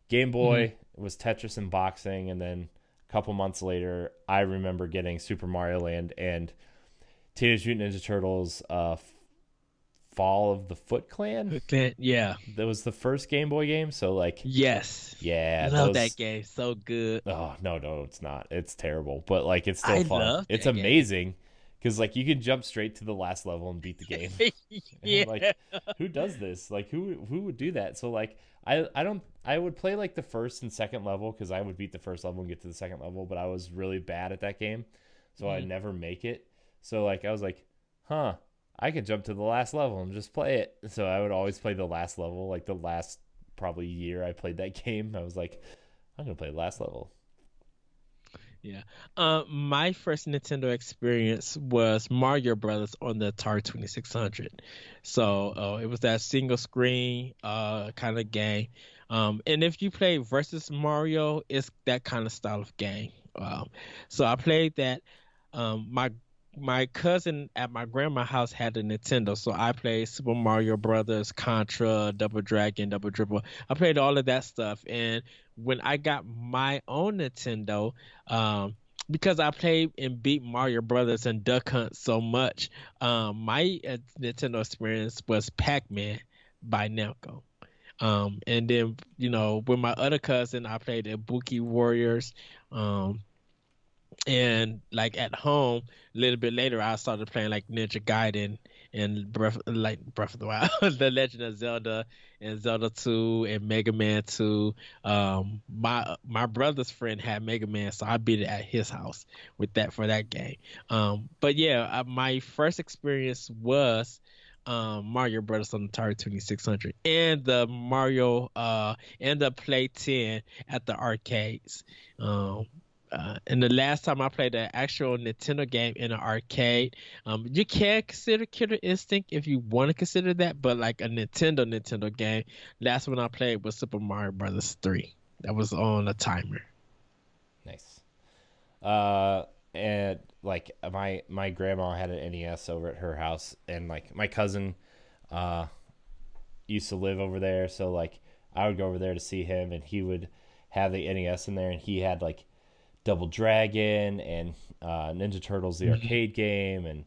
Game Mhm. Boy was Tetris and boxing, and then a couple months later, I remember getting Super Mario Land and Teenage Mutant Ninja Turtles. Fall of the Foot Clan. Okay, yeah. That was the first Game Boy game. So like, Yes. yeah, Love that those. game. So good. Oh no, no, it's not. It's terrible, but like it's still I fun. love It's that game. amazing because like you can jump straight to the last level and beat the game. And I'm Yeah. like, who does this? Like, who would do that? So like, I don't. I would play like the first and second level because I would beat the first level and get to the second level, but I was really bad at that game, so I'd Mhm. never make it. So like, I was like, huh, I could jump to the last level and just play it. So I would always play the last level. Like the last probably year I played that game, I was like, I'm gonna play the last level. Yeah. My first Nintendo experience was Mario Brothers on the Atari 2600. So, it was that single screen kind of game. And if you play versus Mario, it's that kind of style of game. So I played that. My cousin at my grandma's house had a Nintendo, so I played Super Mario Brothers, Contra, Double Dragon, Double Dribble. I played all of that stuff, and when I got my own Nintendo, because I played and beat Mario Brothers and Duck Hunt so much, my Nintendo experience was Pac-Man by Namco. And then with my other cousin, I played Ibuki Warriors. Um, and like at home, a little bit later, I started playing like Ninja Gaiden and Breath of the Wild, The Legend of Zelda, and Zelda 2 and Mega Man 2. My brother's friend had Mega Man, so I beat it at his house with that for that game. But yeah, my first experience was Mario Brothers on the Atari 2600 and the Mario and the Play 10 at the arcades. Um, and the last time I played an actual Nintendo game in an arcade, you can consider Killer Instinct if you want to consider that, but like a Nintendo game, last one I played was Super Mario Brothers 3. That was on a timer. Nice. Uh, and like my grandma had an NES over at her house, and like my cousin, uh, used to live over there, so like I would go over there to see him, and he would have the NES in there, and he had like Double Dragon and Ninja Turtles, the Mhm. arcade game, and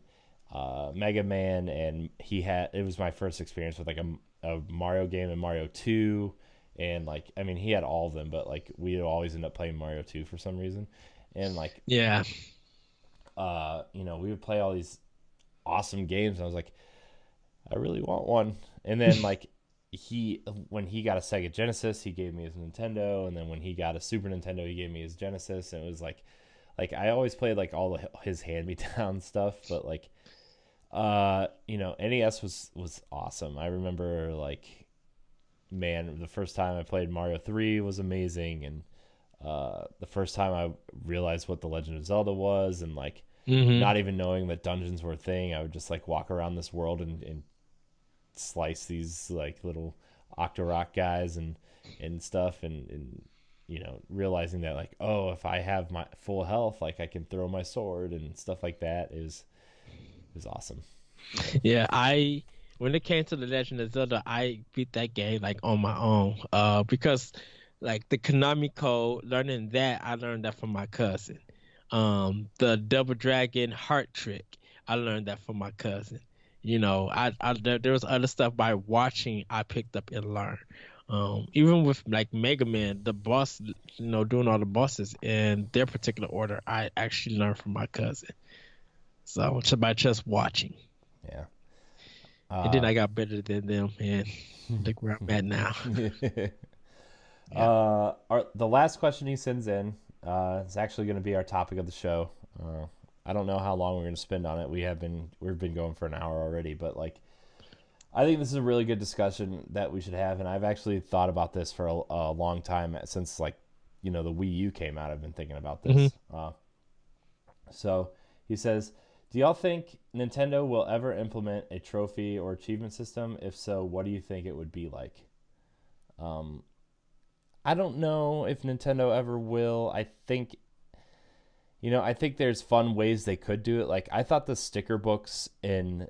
Mega Man, and it was my first experience with like a Mario game and Mario 2, and like I mean he had all of them, but like we would always end up playing Mario 2 for some reason, and like Yeah. we would play all these awesome games, and I was like, I really want one. And then like when he got a Sega Genesis, he gave me his Nintendo, and then when he got a Super Nintendo, he gave me his Genesis, and it was like I always played like all his hand me down stuff, but like NES was awesome. I remember like, man, the first time I played Mario 3 was amazing, and the first time I realized what the Legend of Zelda was, and like hmm not even knowing that dungeons were a thing, I would just like walk around this world and slice these like little Octorok guys and stuff, and realizing that like, oh, if I have my full health, like I can throw my sword and stuff like that is awesome. So Yeah, when it came to the Legend of Zelda, I beat that game like on my own. Because like the Konami code, learning that I learned that from my cousin. The Double Dragon Heart Trick, I learned that from my cousin. There was other stuff by watching I picked up and learned. Even with like Mega Man, the boss, doing all the bosses in their particular order, I actually learned from my cousin. So just by just watching, Yeah. and then I got better than them, and look where I'm at now. Yeah. The last question he sends in is actually going to be our topic of the show. I don't know how long we're going to spend on it. We've been going for an hour already, but like I think this is a really good discussion that we should have, and I've actually thought about this for a long time since like the Wii U came out. I've been thinking about hmm this. So he says, "Do y'all think Nintendo will ever implement a trophy or achievement system? If so, what do you think it would be like?" Um, I don't know if Nintendo ever will. I think there's fun ways they could do it. Like I thought the sticker books in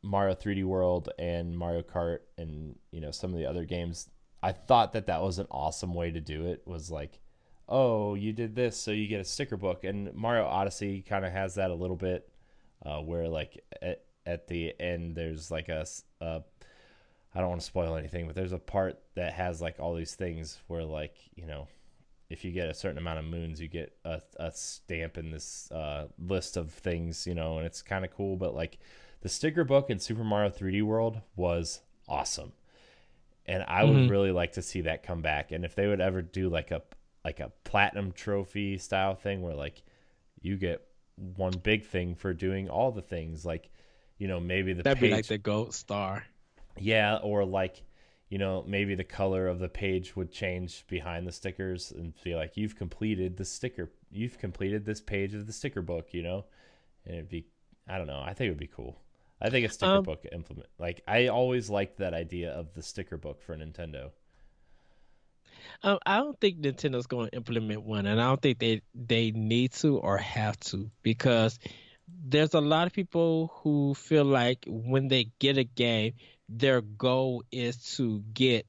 Mario 3D World and Mario Kart and some of the other games, I thought that was an awesome way to do it. Was like, oh, you did this, so you get a sticker book. And Mario Odyssey kind of has that a little bit, where like at the end there's like I don't want to spoil anything, but there's a part that has like all these things where like if you get a certain amount of moons, you get a stamp in this list of things, and it's kind of cool. But like the sticker book in Super Mario 3D World was awesome, and I would hmm really like to see that come back. And if they would ever do like a platinum trophy style thing where like you get one big thing for doing all the things, like maybe the That'd be like page, the gold star. yeah, or like maybe the color of the page would change behind the stickers and be like you've completed this page of the sticker book, and it'd be, I don't know, I think it would be cool. I think a sticker Um, book implement, like I always liked that idea of the sticker book for Nintendo. I don't think Nintendo's going to implement one, and I don't think they need to or have to because there's a lot of people who feel like when they get a game, their goal is to get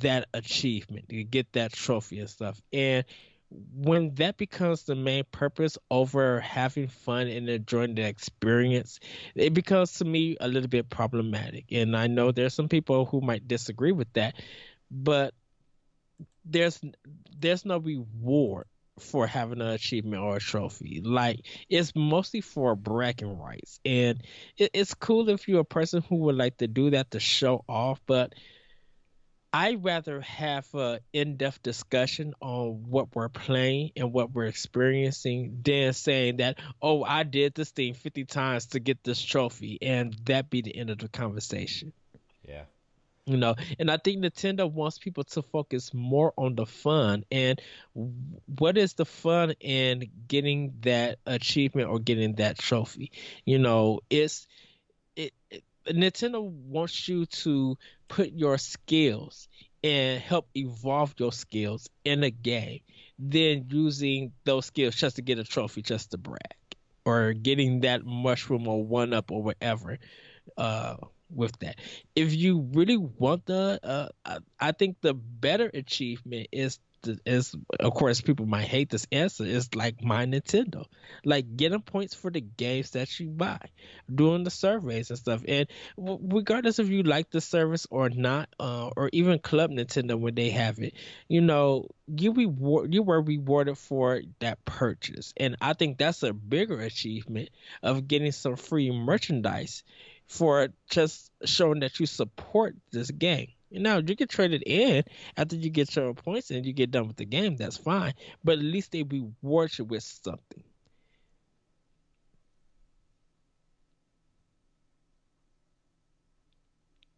that achievement, to get that trophy and stuff. And when that becomes the main purpose over having fun and enjoying the experience, it becomes to me a little bit problematic. And I know there's some people who might disagree with that, but there's there's no reward for having an achievement or a trophy. Like it's mostly for bragging rights, and it's cool if you're a person who would like to do that to show off. But I'd rather have a in-depth discussion on what we're playing and what we're experiencing than saying that, oh, I did this thing 50 times to get this trophy, and that be the end of the conversation. Yeah. And I think Nintendo wants people to focus more on the fun and what is the fun in getting that achievement or getting that trophy. Nintendo wants you to put your skills and help evolve your skills in a game, then using those skills just to get a trophy, just to brag, or getting that mushroom or one up or whatever uh with that. If you really want I think the better achievement is of course people might hate this answer is like my Nintendo, like getting points for the games that you buy, doing the surveys and stuff. And regardless if you like the service or not, or even Club Nintendo when they have it, you were rewarded for that purchase, and I think that's a bigger achievement of getting some free merchandise for just showing that you support this game. Now you can trade it in after you get your points and you get done with the game. That's fine, but at least they reward you with something.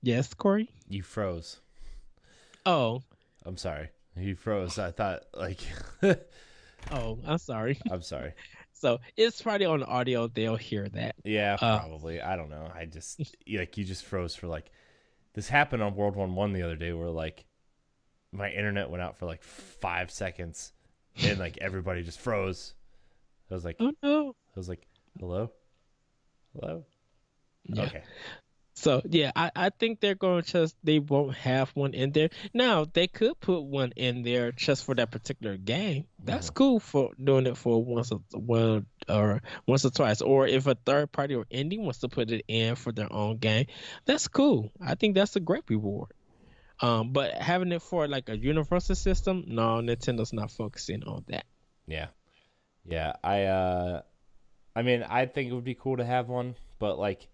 Yes, Corey. You froze. Oh, I'm sorry. You froze. I thought like oh, I'm sorry. I'm sorry. So it's probably on audio. They'll hear that. Yeah, Uh, probably. I don't know. I just like you just froze for like this happened on World 1 the other day where like my internet went out for like 5 seconds and like everybody just froze. I was like oh no. hello? Hello? Yeah. Okay. So yeah, I think they're going to just they won't have one in there. Now they could put one in there just for that particular game. That's Uh-huh. cool for doing it for once or twice. Or if a third party or indie wants to put it in for their own game, that's cool. I think that's a great reward. But having it for like a universal system, no, Nintendo's not focusing on that. Yeah. Yeah. I mean, I think it would be cool to have one, but like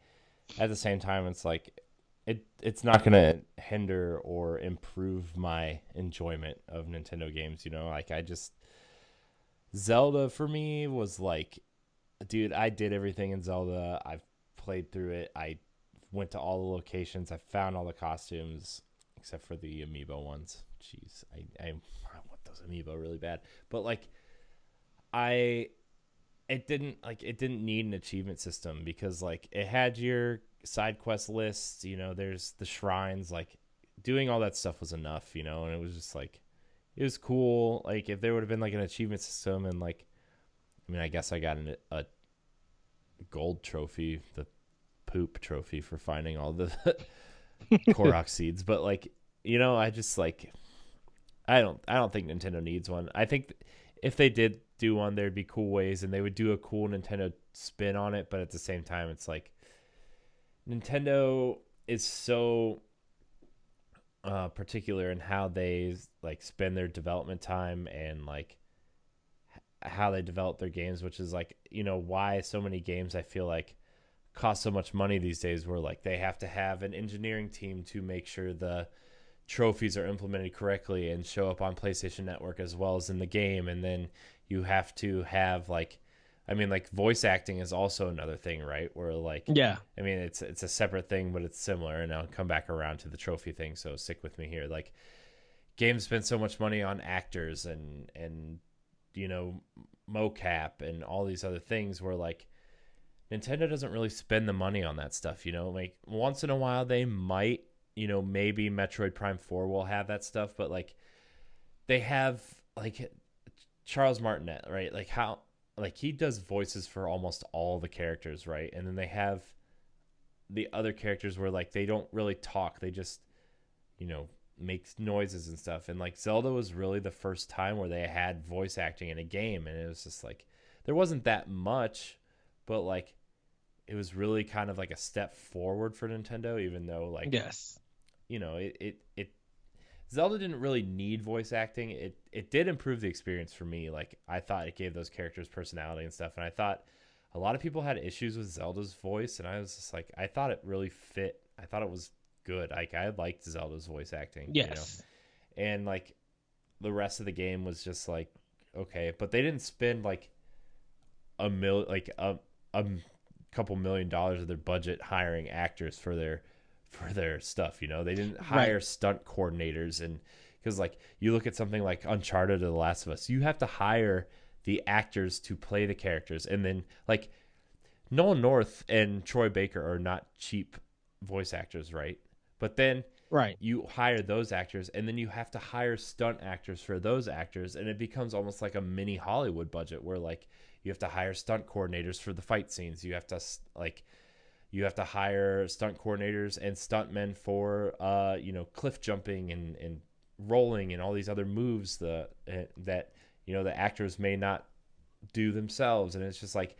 at the same time it's like it's not going to hinder or improve my enjoyment of Nintendo games, you know? Like I just Zelda for me was like, dude, I did everything in Zelda. I've played through it. I went to all the locations. I found all the costumes except for the amiibo ones. Jeez, I want those amiibo really bad. But like I it didn't need an achievement system because like it had your side quest lists, you know, there's the shrines, like doing all that stuff was enough, you know, and it was just like it was cool. Like if there would have been like an achievement system and like I mean, I guess I got a gold trophy, the poop trophy for finding all the Korok seeds, but like, you know, I just like I don't think Nintendo needs one. I think if they did do one, there'd be cool ways and they would do a cool Nintendo spin on it, but at the same time it's like Nintendo is so particular in how they like spend their development time and like how they develop their games, which is like, you know, why so many games I feel like cost so much money these days where like they have to have an engineering team to make sure the trophies are implemented correctly and show up on PlayStation Network as well as in the game. And then you have to have like, I mean, like voice acting is also another thing, right? Where like, Yeah. I mean, it's a separate thing, but it's similar. And I'll come back around to the trophy thing, so stick with me here. Like, games spend so much money on actors and you know mocap and all these other things where like Nintendo doesn't really spend the money on that stuff, you know. Like once in a while they might, you know, maybe Metroid Prime 4 will have that stuff, but like they have like Charles Martinet, right? Like how like he does voices for almost all the characters, right? And then they have the other characters where like they don't really talk. They just, you know, make noises and stuff. And like Zelda was really the first time where they had voice acting in a game and it was just like there wasn't that much, but like it was really kind of like a step forward for Nintendo, even though like Yes. you know it Zelda didn't really need voice acting. It did improve the experience for me. Like I thought it gave those characters personality and stuff, and I thought a lot of people had issues with Zelda's voice, and I was just like I thought it really fit. I thought it was good. Like I liked Zelda's voice acting, you know, Yes. and like the rest of the game was just like okay, but they didn't spend like a couple $1 million of their budget hiring actors for their stuff. You know, they didn't Right. hire stunt coordinators and because like you look at something like Uncharted or The Last of Us, you have to hire the actors to play the characters, and then like Nolan North and Troy Baker are not cheap voice actors, right? But then Right. you hire those actors and then you have to hire stunt actors for those actors and it becomes almost like a mini Hollywood budget where like you have to hire stunt coordinators for the fight scenes, you have to like you have to hire stunt coordinators and stuntmen for you know cliff jumping and rolling and all these other moves that you know the actors may not do themselves, and it's just like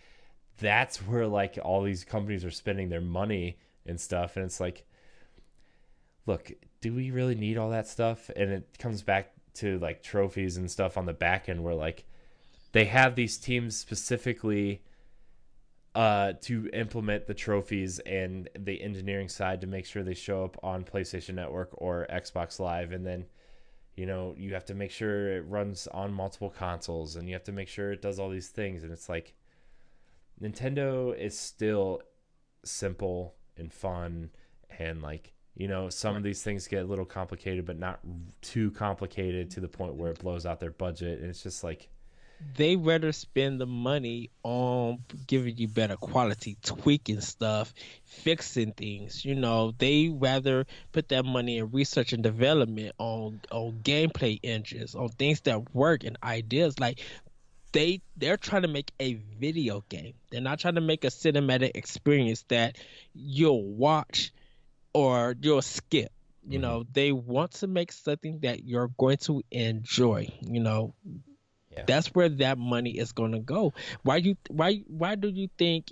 that's where like all these companies are spending their money and stuff, and it's like look, do we really need all that stuff? And it comes back to like trophies and stuff on the back end where like they have these teams specifically to implement the trophies and the engineering side to make sure they show up on PlayStation Network or Xbox Live. And then, you know, you have to make sure it runs on multiple consoles and you have to make sure it does all these things. And it's like Nintendo is still simple and fun and like you know some of Right. these things get a little complicated but not too complicated to the point where it blows out their budget, and it's just like They rather spend the money on giving you better quality, tweaking stuff, fixing things. You know, they rather put that money in research and development on gameplay engines, on things that work and ideas. Like they're trying to make a video game. They're not trying to make a cinematic experience that you'll watch or you'll skip. You mm-hmm. know, they want to make something that you're going to enjoy. You know, Yeah. that's where that money is going to go. Why do you think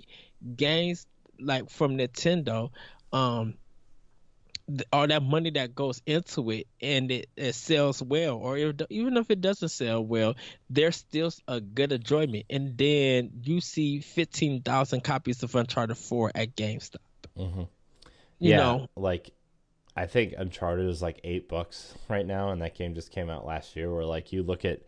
games like from Nintendo, um all that money that goes into it, and it sells well, or even if it doesn't sell well, there's still a good enjoyment. And then you see 15,000 copies of Uncharted 4 at GameStop. Hmm. You Yeah, know, like I think Uncharted is like $8 right now, and that game just came out last year. Where like you look at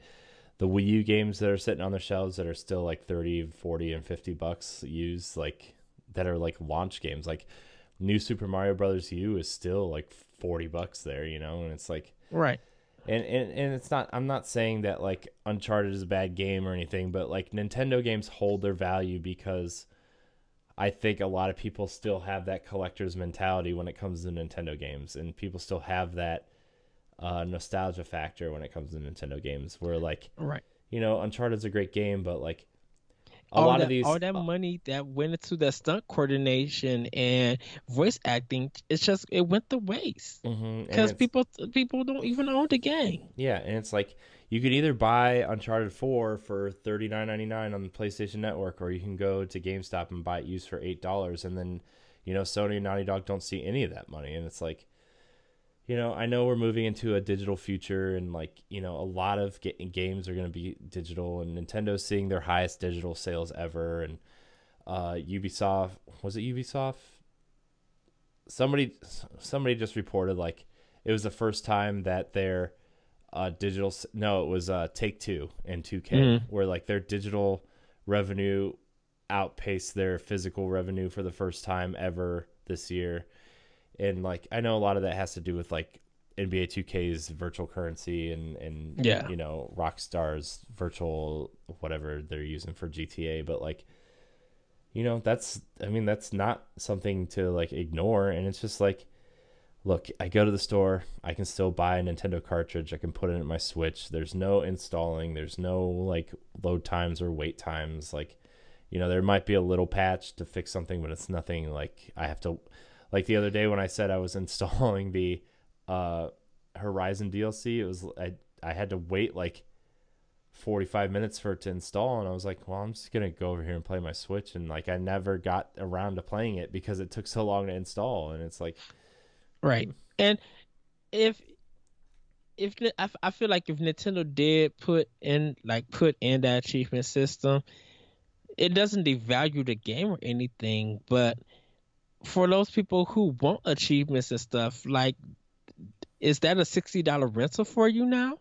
the Wii U games that are sitting on the shelves that are still like 30, 40, and $50 used, like that are like launch games. Like new Super Mario Brothers U is still like $40 there, and it's like, right, and it's not. I'm not saying that like Uncharted is a bad game or anything, but like Nintendo games hold their value because I think a lot of people still have that collector's mentality when it comes to Nintendo games, and people still have that nostalgia factor when it comes to Nintendo games. Where like, right. Uncharted's a great game, but like a all lot of that these, all that money that went into the stunt coordination and voice acting, it went to waste mhm, and because it's people don't even own the game. yeah, and it's like you could either buy Uncharted 4 for $39.99 on the PlayStation Network, or you can go to GameStop and buy it used for $8, and then Sony and Naughty Dog don't see any of that money, and it's like. I know we're moving into a digital future, and like, a lot of games are going to be digital, and Nintendo's seeing their highest digital sales ever. And Ubisoft, was it Ubisoft? Somebody just reported like it was the first time that their digital, no, it was Take Two and 2K, Mm, where like their digital revenue outpaced their physical revenue for the first time ever this year. And like I know a lot of that has to do with like NBA 2K's virtual currency and yeah, Rockstar's virtual whatever they're using for GTA, but like that's not something to like ignore. And it's just like, look, I go to the store, I can still buy a Nintendo cartridge, I can put it in my Switch. There's no installing, there's no like load times or wait times. Like, there might be a little patch to fix something, but it's nothing like I have to, like the other day when I said I was installing the uh Horizon DLC. It was I had to wait like 45 minutes for it to install, and I was like, well, I'm just gonna go over here and play my Switch. And like I never got around to playing it because it took so long to install. And it's like, right. And if I feel like if Nintendo did put in that achievement system, it doesn't devalue the game or anything, but for those people who want achievements and stuff, like, is that a $60 rental for you now?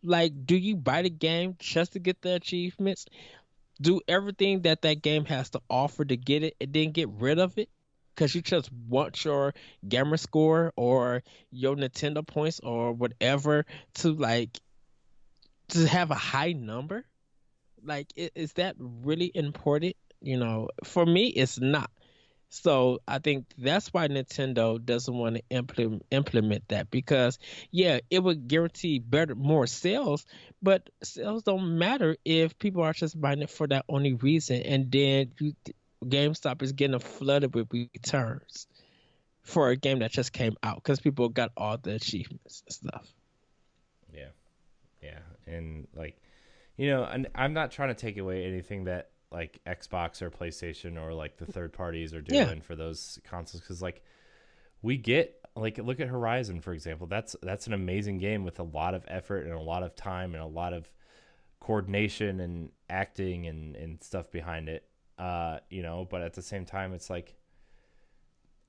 Like, do you buy the game just to get the achievements? Do everything that that game has to offer to get it, and then get rid of it because you just want your gamer score or your Nintendo points or whatever to to have a high number? Like, is that really important? For me, it's not. So I think that's why Nintendo doesn't want to implement that, because yeah, it would guarantee more sales, but sales don't matter if people are just buying it for that only reason, and then GameStop is getting flooded with returns for a game that just came out because people got all the achievements and stuff. yeah, yeah, and like, and I'm not trying to take away anything that like Xbox or PlayStation or like the third parties are Yeah, doing for those consoles, because like we get, like, look at Horizon, for example. That's an amazing game with a lot of effort and a lot of time and a lot of coordination and acting and stuff behind it. But at the same time, it's like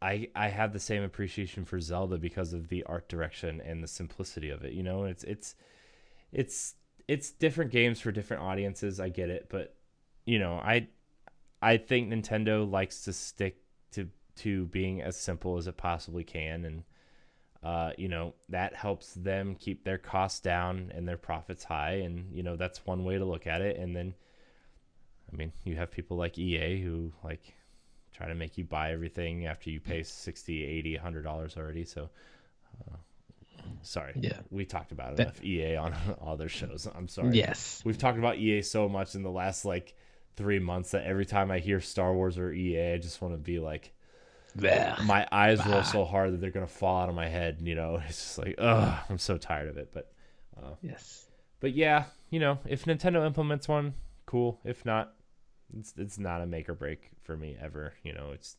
I have the same appreciation for Zelda because of the art direction and the simplicity of it. It's it's different games for different audiences. I get it, but you know, I I think Nintendo likes to stick to being as simple as it possibly can, and that helps them keep their costs down and their profits high, and that's one way to look at it. And then, I mean, you have people like EA who like try to make you buy everything after you pay 60, 80, $100 already. So sorry, yeah, we talked about that, enough EA on all their shows. I'm sorry. yes. We've talked about EA so much in the last like 3 months that every time I hear Star Wars or EA, I just want to be like, Blech. my eyes roll Bah. so hard that they're gonna fall out of my head. It's just like, ugh, I'm so tired of it. Uh, Yes. but yeah, if Nintendo implements one, cool. If not, it's not a make or break for me ever. It's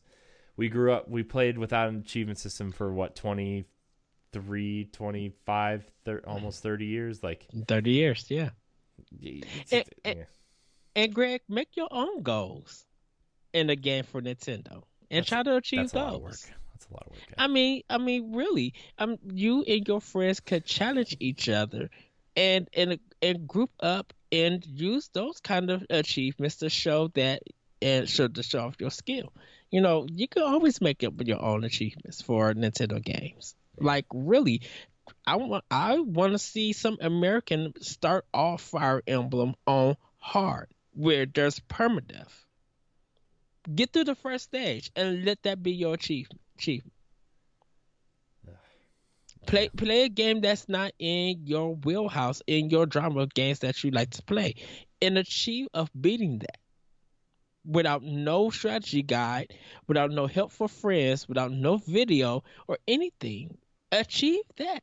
we grew up, we played without an achievement system for what, 23, 25, almost 30 years. Like, 30 years, yeah. it's, And, and, yeah, and Greg, make your own goals in the game for Nintendo and that's try to achieve that's a lot of work. those. That's a lot of work. Really, you and your friends could challenge each other, and group up and use those kind of achievements to show that and show off your skill. You can always make up your own achievements for Nintendo games. Like really, I want to see some American start off Fire Emblem on hard, where there's permadeath. Get through the first stage and let that be your achievement. Play a game that's not in your wheelhouse, in your genre games that you like to play, and achieve of beating that without no strategy guide, without no help for friends, without no video or anything. Achieve that.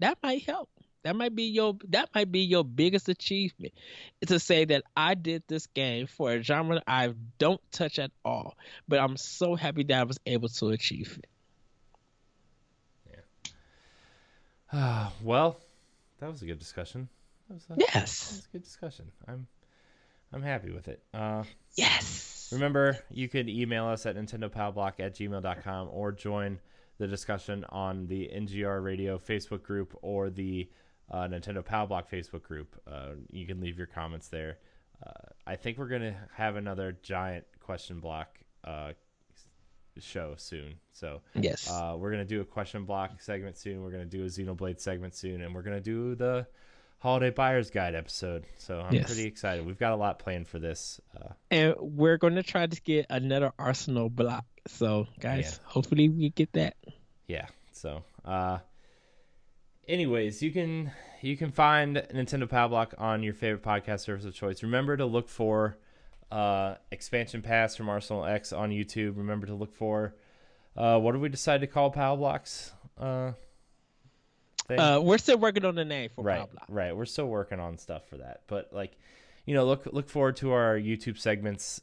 That might help. That might be your biggest achievement, is to say that I did this game for a genre I don't touch at all, but I'm so happy that I was able to achieve it. Well, that was a good discussion. That Yes. was a good discussion. I'm happy with it. Yes. Remember, you could email us at nintendopowblock@gmail.com or join the discussion on the NGR Radio Facebook group or the Nintendo Power Block Facebook group. You can leave your comments there. I think we're going to have another giant question block show soon. So Yes. we're going to do a question block segment soon. We're going to do a Xenoblade segment soon. And we're going to do the Holiday Buyer's Guide episode. So I'm pretty excited. We've got a lot planned for this. And we're going to try to get another Arsenal block. So, guys, hopefully we get that. Yeah. So, anyways, you can find Nintendo Power Block on your favorite podcast service of choice. Remember to look for Expansion Pass from Arsenal X on YouTube. Remember to look for what did we decide to call Power Blocks? We're still working on the name for Power Block. Right. We're still working on stuff for that. But look forward to our YouTube segments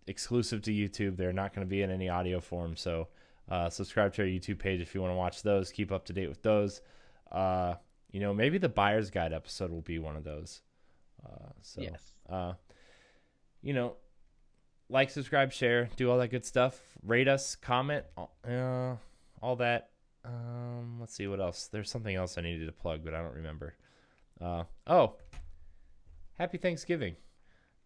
exclusive to YouTube. They're not going to be in any audio form. So subscribe to our YouTube page if you want to watch those. Keep up to date with those. Maybe the Buyer's Guide episode will be one of those. Like, subscribe, share, do all that good stuff. Rate us, comment, all that. Let's see what else. There's something else I needed to plug, but I don't remember. Happy Thanksgiving.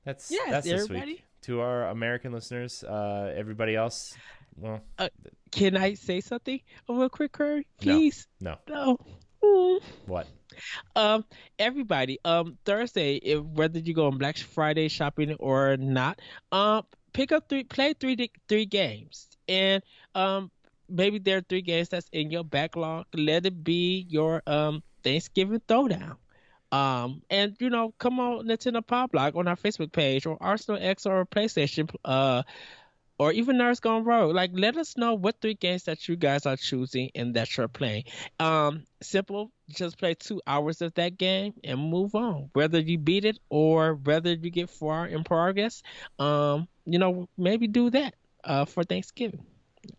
That's this week. To our American listeners, everybody else, well, can I say something real quick, Curry? Please. No. What? Everybody, Thursday, whether you go on Black Friday shopping or not, play three games, and maybe there are 3 games that's in your backlog. Let it be your Thanksgiving throwdown. And come on Nintendo Power Block on our Facebook page, or Arsenal X, or PlayStation, or even Nerds Gone Rogue. Like, let us know what 3 games that you guys are choosing and that you're playing. Simple, just play 2 hours of that game and move on. Whether you beat it or whether you get far in progress, maybe do that for Thanksgiving.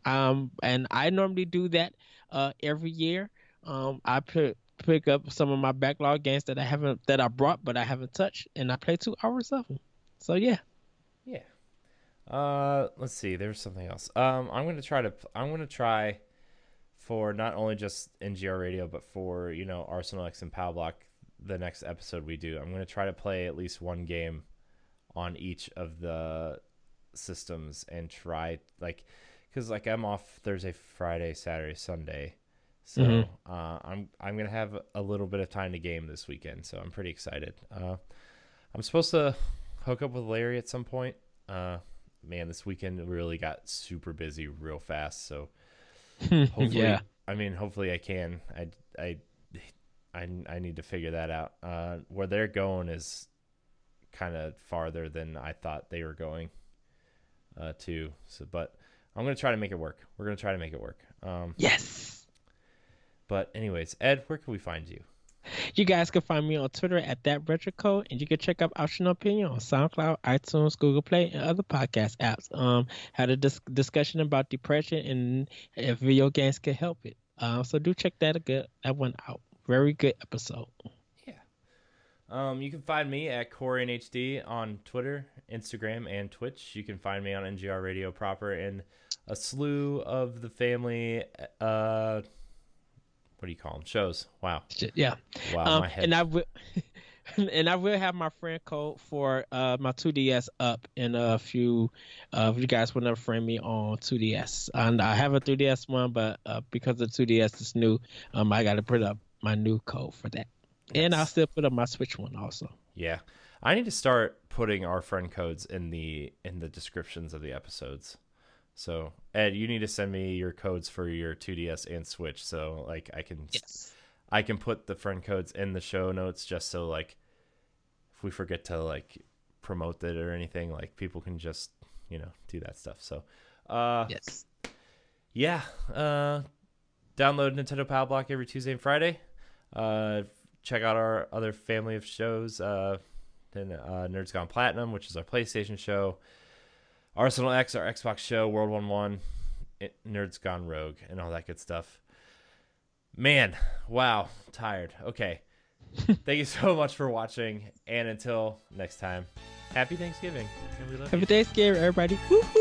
And I normally do that every year. I pick up some of my backlog games that I brought but I haven't touched, and I play 2 hours of them. So yeah. Let's see. There's something else. I'm gonna try for not only just NGR Radio, but for Arsenal X and Power Block. The next episode we do, I'm gonna try to play at least one game on each of the systems and try, because I'm off Thursday, Friday, Saturday, Sunday. So I'm gonna have a little bit of time to game this weekend, so I'm pretty excited. I'm supposed to hook up with Larry at some point. Man, this weekend really got super busy real fast. So hopefully, hopefully I can. I need to figure that out. Where they're going is kind of farther than I thought they were going. Too. So, but I'm gonna try to make it work. We're gonna try to make it work. Yes. But anyways, Ed, where can we find you? You guys can find me on Twitter at that retrocode, and you can check out Optional Opinion on SoundCloud, iTunes, Google Play, and other podcast apps. Had a discussion about depression and if video games can help it. So do check that one out. Very good episode. Yeah. You can find me at Corey HD on Twitter, Instagram, and Twitch. You can find me on NGR Radio proper and a slew of the family. What do you call them? Shows. Wow. Yeah. Wow. My head. And I will. And I will have my friend code for my 2DS up in a few. If you guys want to friend me on 2DS, and I have a 3DS one, but because the 2DS is new, I got to put up my new code for that, and I'll still put up my Switch one also. Yeah, I need to start putting our friend codes in the descriptions of the episodes. So Ed, you need to send me your codes for your 2DS and Switch, so like I can put the friend codes in the show notes just so like if we forget to like promote it or anything, like people can just, do that stuff. So Yes. yeah. Download Nintendo Power Block every Tuesday and Friday. Check out our other family of shows. Then Nerds Gone Platinum, which is our PlayStation show. Arsenal X, our Xbox show. World 1-1. Nerds Gone Rogue, and all that good stuff. Man, wow, tired. Okay. Thank you so much for watching, and until next time, happy Thanksgiving. Happy Thanksgiving, everybody. Woo-hoo!